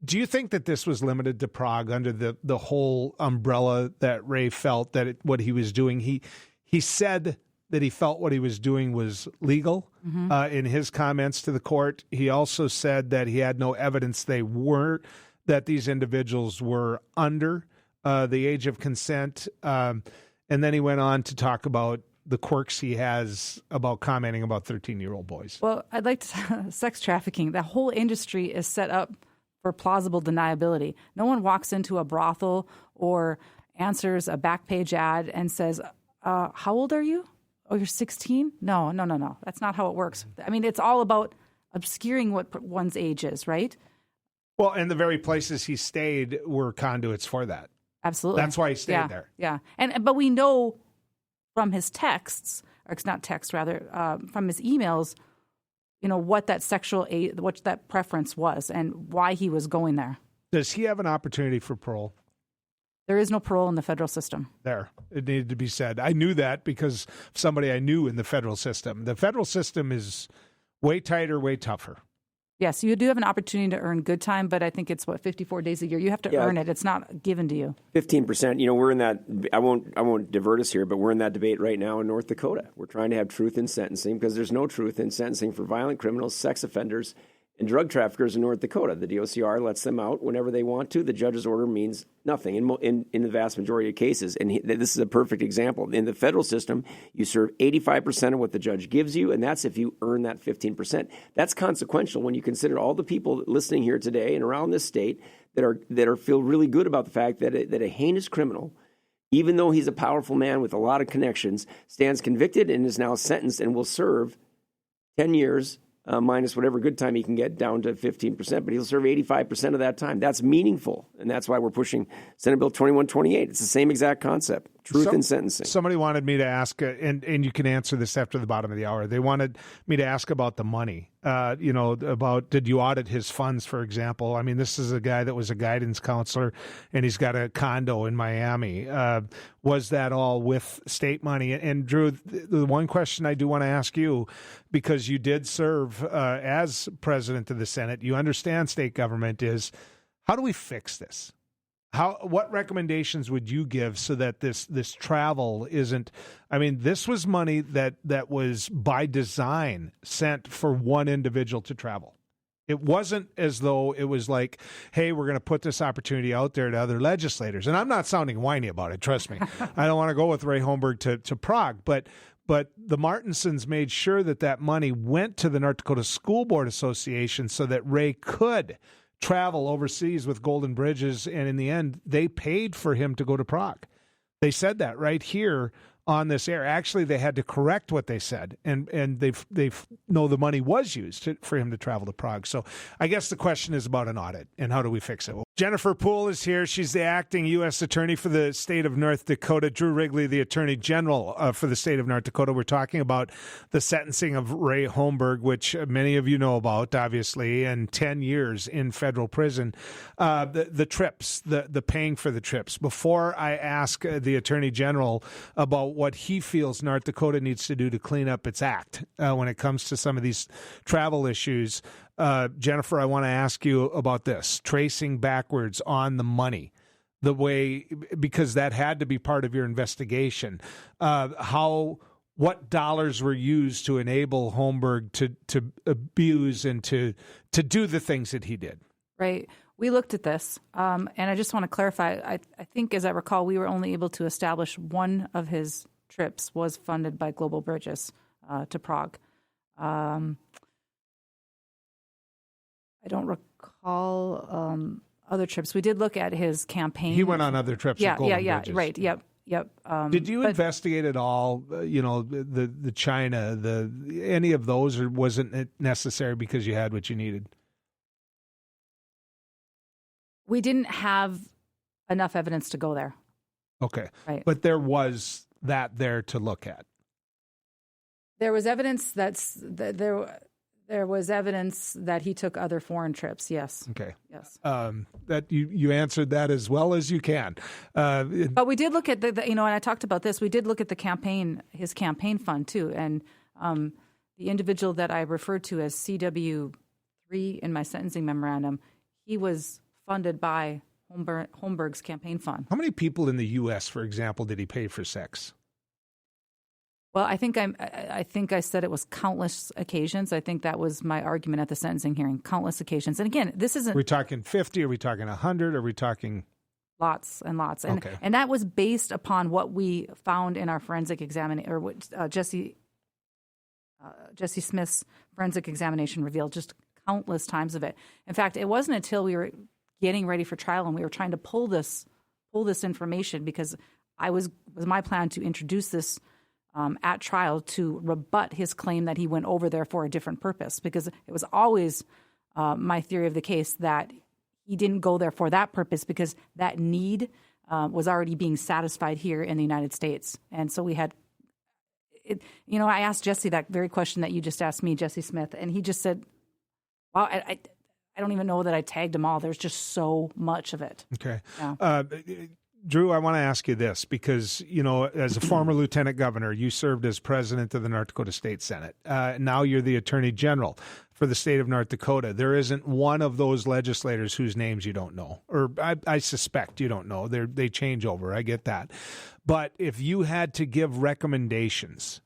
Do you think that this was limited to Prague under the whole umbrella that Ray felt that what he was doing? He said that he felt what he was doing was legal in his comments to the court. He also said that he had no evidence that these individuals were under the age of consent. And then he went on to talk about the quirks he has about commenting about 13-year-old boys. Well, I'd like to sex trafficking. The whole industry is set up for plausible deniability. No one walks into a brothel or answers a back page ad and says, how old are you? Oh, you're 16? No. That's not how it works. I mean, it's all about obscuring what one's age is, right? Well, and the very places he stayed were conduits for that. Absolutely. That's why he stayed there. Yeah. But we know from his texts, or it's not text, rather, from his emails, what that what that preference was and why he was going there. Does he have an opportunity for parole? There is no parole in the federal system. There. It needed to be said. I knew that because of somebody I knew in the federal system. The federal system is way tighter, way tougher. Yes, you do have an opportunity to earn good time, but I think it's 54 days a year. You have to earn it. It's not given to you. 15%. We're in that. I won't divert us here, but we're in that debate right now in North Dakota. We're trying to have truth in sentencing because there's no truth in sentencing for violent criminals, sex offenders, and drug traffickers in North Dakota. The DOCR lets them out whenever they want to. The judge's order means nothing in the vast majority of cases. And this is a perfect example. In the federal system, you serve 85% of what the judge gives you, and that's if you earn that 15%. That's consequential when you consider all the people listening here today and around this state that feel really good about the fact that a heinous criminal, even though he's a powerful man with a lot of connections, stands convicted and is now sentenced and will serve 10 years minus whatever good time he can get down to 15%, but he'll serve 85% of that time. That's meaningful, and that's why we're pushing Senate Bill 2128. It's the same exact concept, truth in sentencing. Somebody wanted me to ask, and you can answer this after the bottom of the hour. They wanted me to ask about the money, about did you audit his funds, for example? I mean, this is a guy that was a guidance counselor, and he's got a condo in Miami. Was that all with state money? And Drew, the one question I do want to ask you, because you did serve as president of the Senate, you understand state government is, how do we fix this? What recommendations would you give so that this travel isn't? I mean, this was money that was by design sent for one individual to travel. It wasn't as though it was like, hey, we're going to put this opportunity out there to other legislators. And I'm not sounding whiny about it, trust me. I don't want to go with Ray Holmberg to Prague, but the Martinsons made sure that money went to the North Dakota School Board Association so that Ray could travel overseas with Golden Bridges, and in the end, they paid for him to go to Prague. They said that right here on this air. Actually, they had to correct what they said, and they know the money was used for him to travel to Prague. So I guess the question is about an audit, and how do we fix it? Well, Jennifer Puhl is here. She's the acting U.S. Attorney for the state of North Dakota. Drew Wrigley, the Attorney General for the state of North Dakota. We're talking about the sentencing of Ray Holmberg, which many of you know about, obviously, and 10 years in federal prison. The trips, the paying for the trips. Before I ask the Attorney General about what he feels North Dakota needs to do to clean up its act when it comes to some of these travel issues, Jennifer, I want to ask you about this, tracing backwards on the money, the way, because that had to be part of your investigation. What dollars were used to enable Holmberg to abuse and to do the things that he did? Right. We looked at this, and I just want to clarify. I think, as I recall, we were only able to establish one of his trips was funded by Global Bridges to Prague. I don't recall other trips. We did look at his campaign. He went on other trips. Yeah, with Golden Bridges. Right. Yep. Did you investigate at all? The China, any of those, or wasn't it necessary because you had what you needed? We didn't have enough evidence to go there. Okay, right. But there was that there to look at. There was evidence there was evidence that he took other foreign trips. Yes. Okay. Yes. That you answered that as well as you can. But we did look at and I talked about this. We did look at his campaign fund too, and the individual that I referred to as CW3 in my sentencing memorandum, he was funded by Holmberg's campaign fund. How many people in the U.S., for example, did he pay for sex? Well, I think I said it was countless occasions. I think that was my argument at the sentencing hearing. Countless occasions. And again, this isn't. Are we talking 50? Are we talking 100? Are we talking? Lots and lots. And okay. And that was based upon what we found in our forensic examination, or what Jesse Smith's forensic examination revealed, just countless times of it. In fact, it wasn't until we were getting ready for trial and we were trying to pull this information, because it was my plan to introduce this at trial to rebut his claim that he went over there for a different purpose, because it was always my theory of the case that he didn't go there for that purpose because that need was already being satisfied here in the United States. And so we had, I asked Jesse that very question that you just asked me, Jesse Smith, and he just said, wow, I don't even know that I tagged them all. There's just so much of it. Okay. Yeah. Drew, I want to ask you this because, as a former lieutenant governor, you served as president of the North Dakota State Senate. Now you're the attorney general for the state of North Dakota. There isn't one of those legislators whose names you don't know, or I suspect you don't know. They change over. I get that. But if you had to give recommendations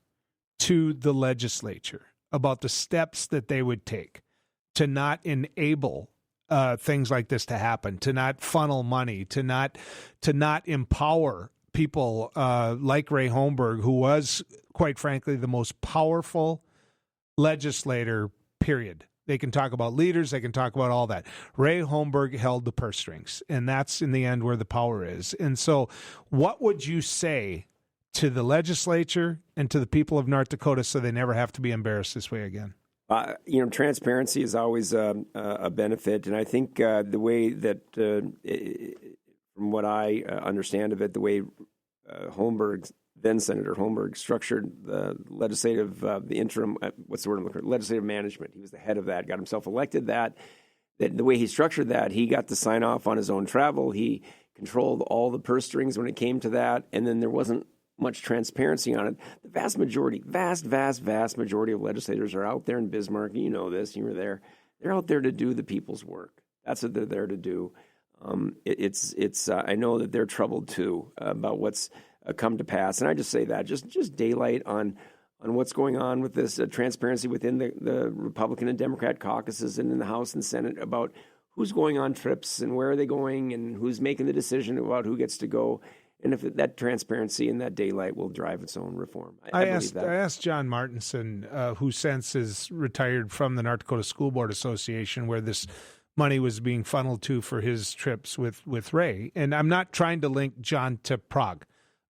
to the legislature about the steps that they would take to not enable things like this to happen, to not funnel money, to not empower people like Ray Holmberg, who was, quite frankly, the most powerful legislator, period. They can talk about leaders, they can talk about all that. Ray Holmberg held the purse strings, and that's in the end where the power is. And so what would you say to the legislature and to the people of North Dakota so they never have to be embarrassed this way again? Transparency is always a benefit, and I think the way that, from what I understand of it, the way Senator Holmberg structured the legislative, the interim, what's the word I'm looking for? Legislative management. He was the head of that, got himself elected. That the way he structured that, he got to sign off on his own travel. He controlled all the purse strings when it came to that, and then there wasn't much transparency on it. The vast majority of legislators are out there in Bismarck. You know this, you were there. They're out there to do the people's work. That's what they're there to do. I know that they're troubled too about what's come to pass. And I just say that, just daylight on what's going on with this transparency within the Republican and Democrat caucuses and in the House and Senate about who's going on trips and where are they going and who's making the decision about who gets to go. And if that transparency and that daylight will drive its own reform. I asked John Martinson, who since is retired from the North Dakota School Board Association, where this money was being funneled to for his trips with Ray. And I'm not trying to link John to Prague.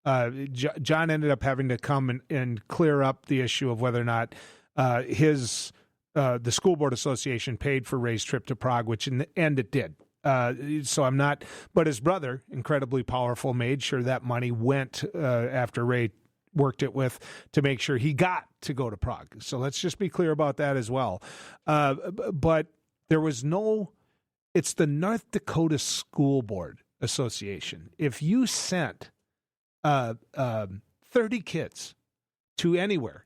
John ended up having to come and clear up the issue of whether or not the School Board Association paid for Ray's trip to Prague, which in the end it did. So I'm not, but his brother, incredibly powerful, made sure that money went after Ray worked it with to make sure he got to go to Prague. So let's just be clear about that as well. But there was it's the North Dakota School Board Association. If you sent 30 kids to anywhere,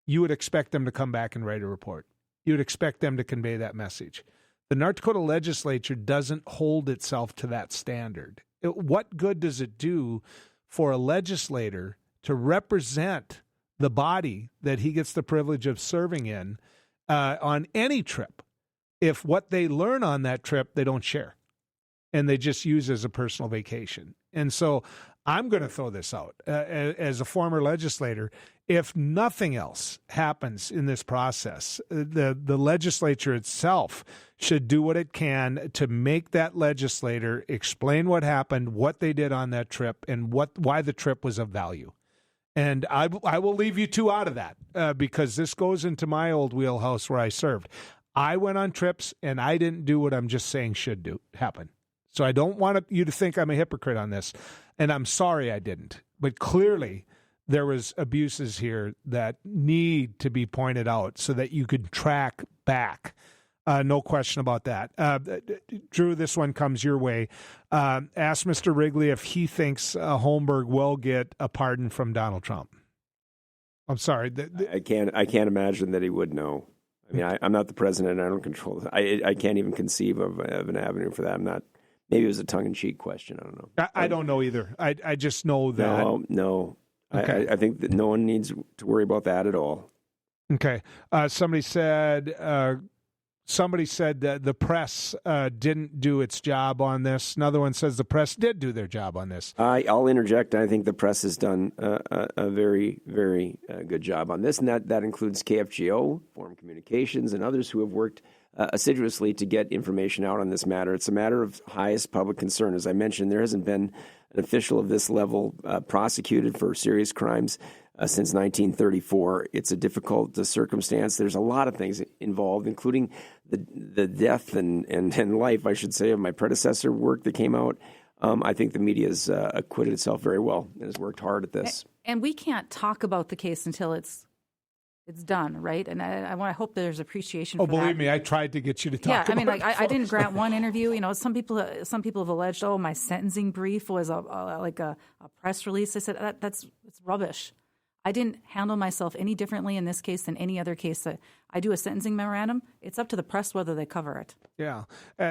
you would expect them to come back and write a report. You would expect them to convey that message. The North Dakota legislature doesn't hold itself to that standard. What good does it do for a legislator to represent the body that he gets the privilege of serving in on any trip if what they learn on that trip they don't share and they just use as a personal vacation? And so I'm going to throw this out. As a former legislator, if nothing else happens in this process, the legislature itself should do what it can to make that legislator explain what happened, what they did on that trip, and why the trip was of value. And I will leave you two out of that because this goes into my old wheelhouse where I served. I went on trips, and I didn't do what I'm just saying should happen. So I don't want you to think I'm a hypocrite on this, and I'm sorry I didn't. But clearly, there was abuses here that need to be pointed out so that you could track back. No question about that. Drew, this one comes your way. Ask Mr. Wrigley if he thinks Holmberg will get a pardon from Donald Trump. I'm sorry. I can't imagine that he would know. I mean, I'm not the president. I don't control this. I can't even conceive of an avenue for that. I'm not Maybe it was a tongue-in-cheek question. I don't know. I don't know either. I just know that. No. Okay. I think that no one needs to worry about that at all. Okay. Somebody said that the press didn't do its job on this. Another one says the press did do their job on this. I'll interject. I think the press has done a very, very good job on this, and that includes KFGO, Forum Communications, and others who have worked assiduously to get information out on this matter. It's a matter of highest public concern. As I mentioned, there hasn't been an official of this level prosecuted for serious crimes since 1934. It's a difficult circumstance. There's a lot of things involved, including the death and life, I should say, of my predecessor work that came out. I think the media has acquitted itself very well and has worked hard at this. And we can't talk about the case until it's done, right? And I hope there's appreciation for that. Oh, believe me, I tried to get you to talk about it. I didn't grant one interview. You know, some people have alleged, my sentencing brief was a press release. I said, it's rubbish. I didn't handle myself any differently in this case than any other case. I do a sentencing memorandum. It's up to the press whether they cover it. Yeah.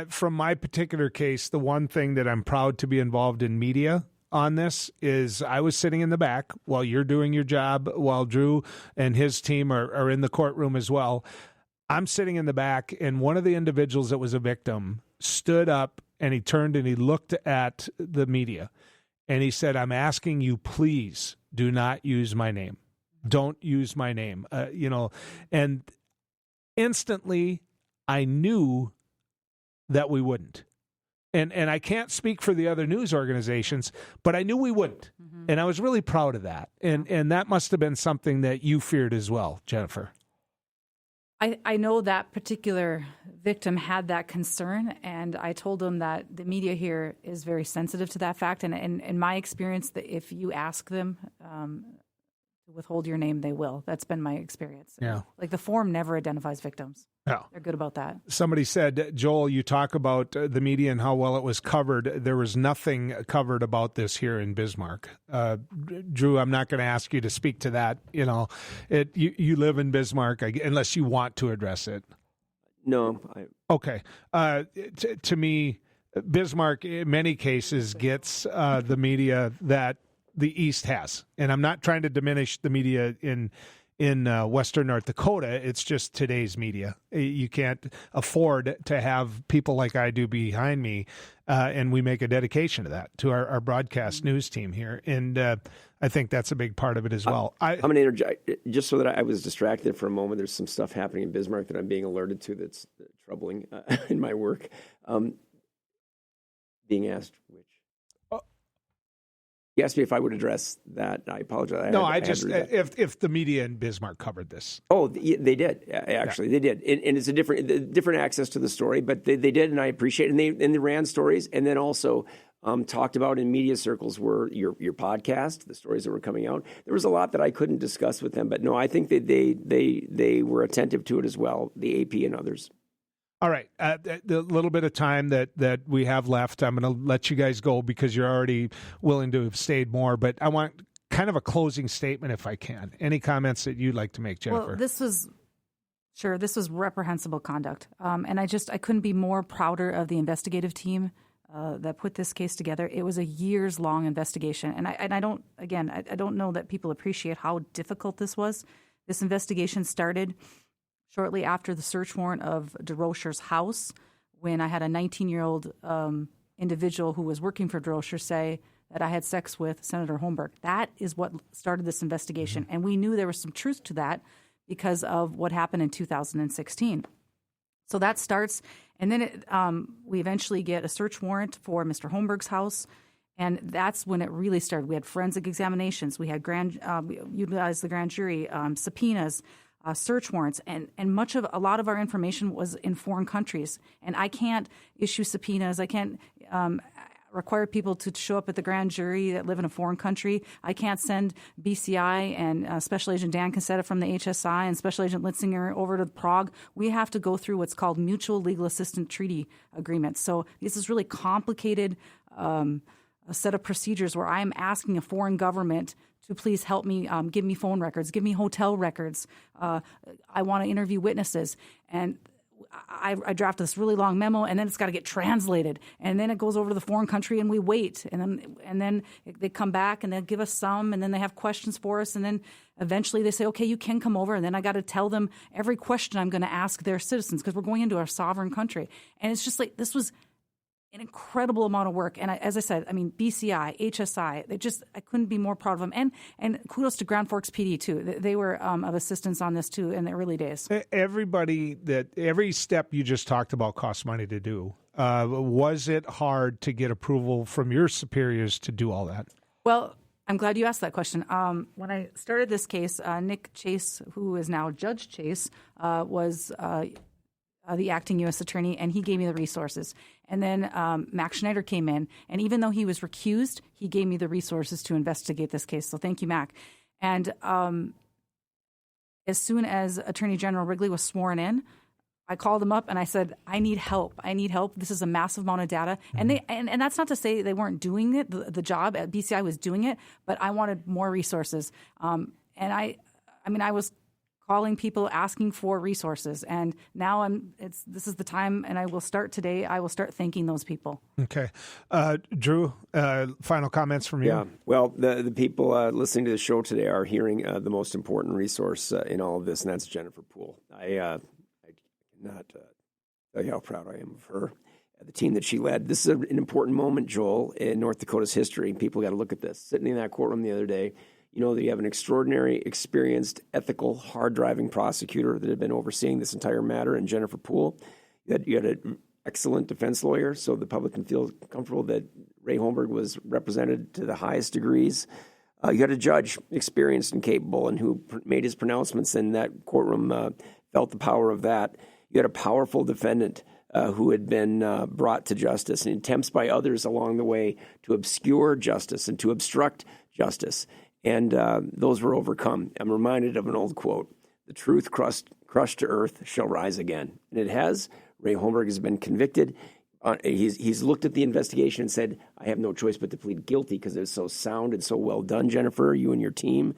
From my particular case, the one thing that I'm proud to be involved in media on this is I was sitting in the back while you're doing your job, while Drew and his team are in the courtroom as well. I'm sitting in the back, and one of the individuals that was a victim stood up, and he turned and he looked at the media, and he said, "I'm asking you, please do not use my name. Don't use my name." And instantly I knew that we wouldn't. And I can't speak for the other news organizations, but I knew we wouldn't. Mm-hmm. And I was really proud of that. And that must have been something that you feared as well, Jennifer. I know that particular victim had that concern, and I told him that the media here is very sensitive to that fact. And in my experience, that if you ask them to withhold your name, they will. That's been my experience. Yeah. Like the forum never identifies victims. No. They're good about that. Somebody said, Joel, you talk about the media and how well it was covered. There was nothing covered about this here in Bismarck. Drew, I'm not going to ask you to speak to that. You live in Bismarck, unless you want to address it. No. Okay. To me, Bismarck, in many cases, gets the media that the East has. And I'm not trying to diminish the media in Western North Dakota. It's just today's media. You can't afford to have people like I do behind me, and we make a dedication to that, to our broadcast news team here. And I think that's a big part of it as well. I'm going to interject, just so that I was distracted for a moment. There's some stuff happening in Bismarck that I'm being alerted to that's troubling in my work. Being asked which. You asked me if I would address that. I apologize. If the media in Bismarck covered this. Oh, they did. Actually, They did. And it's a different access to the story, but they did, and I appreciate it. And they ran stories, and then also talked about in media circles were your podcast, the stories that were coming out. There was a lot that I couldn't discuss with them, but no, I think that they were attentive to it as well, the AP and others. All right. The little bit of time that we have left, I'm going to let you guys go because you're already willing to have stayed more. But I want kind of a closing statement if I can. Any comments that you'd like to make, Jennifer? Well, this was reprehensible conduct. And I couldn't be more prouder of the investigative team that put this case together. It was a years-long investigation. And I don't know that people appreciate how difficult this was. This investigation started shortly after the search warrant of DeRocher's house, when I had a 19-year-old individual who was working for DeRocher say that I had sex with Senator Holmberg. That is what started this investigation. Mm-hmm. And we knew there was some truth to that because of what happened in 2016. So that starts, and then we eventually get a search warrant for Mr. Holmberg's house, and that's when it really started. We had forensic examinations. We had we utilized the grand jury, subpoenas, search warrants, and a lot of our information was in foreign countries. And I can't issue subpoenas. I can't require people to show up at the grand jury that live in a foreign country. I can't send BCI and Special Agent Dan Cassetta from the HSI and Special Agent Litzinger over to Prague. We have to go through what's called mutual legal assistance treaty agreements. So this is really complicated a set of procedures where I am asking a foreign government to please help me, give me phone records, give me hotel records. I want to interview witnesses. And I draft this really long memo, and then it's got to get translated, and then it goes over to the foreign country, and we wait, and then they come back, and they'll give us some, and then they have questions for us, and then eventually they say, okay, you can come over, and then I got to tell them every question I'm going to ask their citizens because we're going into our sovereign country, and it's just like this was an incredible amount of work. And as I said, I mean, BCI, HSI, I couldn't be more proud of them. And kudos to Grand Forks PD, too. They were of assistance on this, too, in the early days. Every step you just talked about costs money to do. Was it hard to get approval from your superiors to do all that? Well, I'm glad you asked that question. When I started this case, Nick Chase, who is now Judge Chase, was the acting U.S. attorney, and he gave me the resources. And then Max Schneider came in, and even though he was recused, he gave me the resources to investigate this case. So thank you, Mac. And as soon as Attorney General Wrigley was sworn in, I called him up and I said, I need help. This is a massive amount of data. Mm-hmm. And that's not to say they weren't doing it. The job at BCI was doing it, but I wanted more resources. And I was calling people, asking for resources, and now this is the time, and I will start today. I will start thanking those people. Okay, Drew, final comments from you. Yeah, well, the people listening to the show today are hearing the most important resource in all of this, and that's Jennifer Puhl. I cannot tell you how proud I am of her, the team that she led. This is an important moment, Joel, in North Dakota's history. People got to look at this. Sitting in that courtroom the other day, you know that you have an extraordinary, experienced, ethical, hard-driving prosecutor that had been overseeing this entire matter, and Jennifer Puhl. You had an excellent defense lawyer, so the public can feel comfortable that Ray Holmberg was represented to the highest degrees. You had a judge, experienced and capable, and who made his pronouncements, and that courtroom felt the power of that. You had a powerful defendant who had been brought to justice, and attempts by others along the way to obscure justice and to obstruct justice. And those were overcome. I'm reminded of an old quote: "The truth crushed to earth shall rise again." And it has. Ray Holmberg has been convicted. He's looked at the investigation and said, I have no choice but to plead guilty because it was so sound and so well done, Jennifer, you and your team.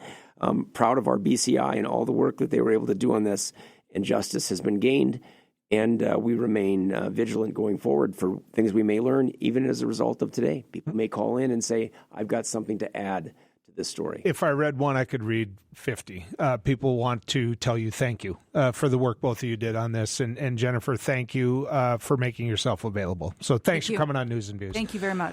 Proud of our BCI and all the work that they were able to do on this. And justice has been gained. And we remain vigilant going forward for things we may learn, even as a result of today. People may call in and say, I've got something to add this story. If I read one, I could read 50. People want to tell you thank you for the work both of you did on this. And Jennifer, thank you for making yourself available. So thanks for coming on News and Views. Thank you very much.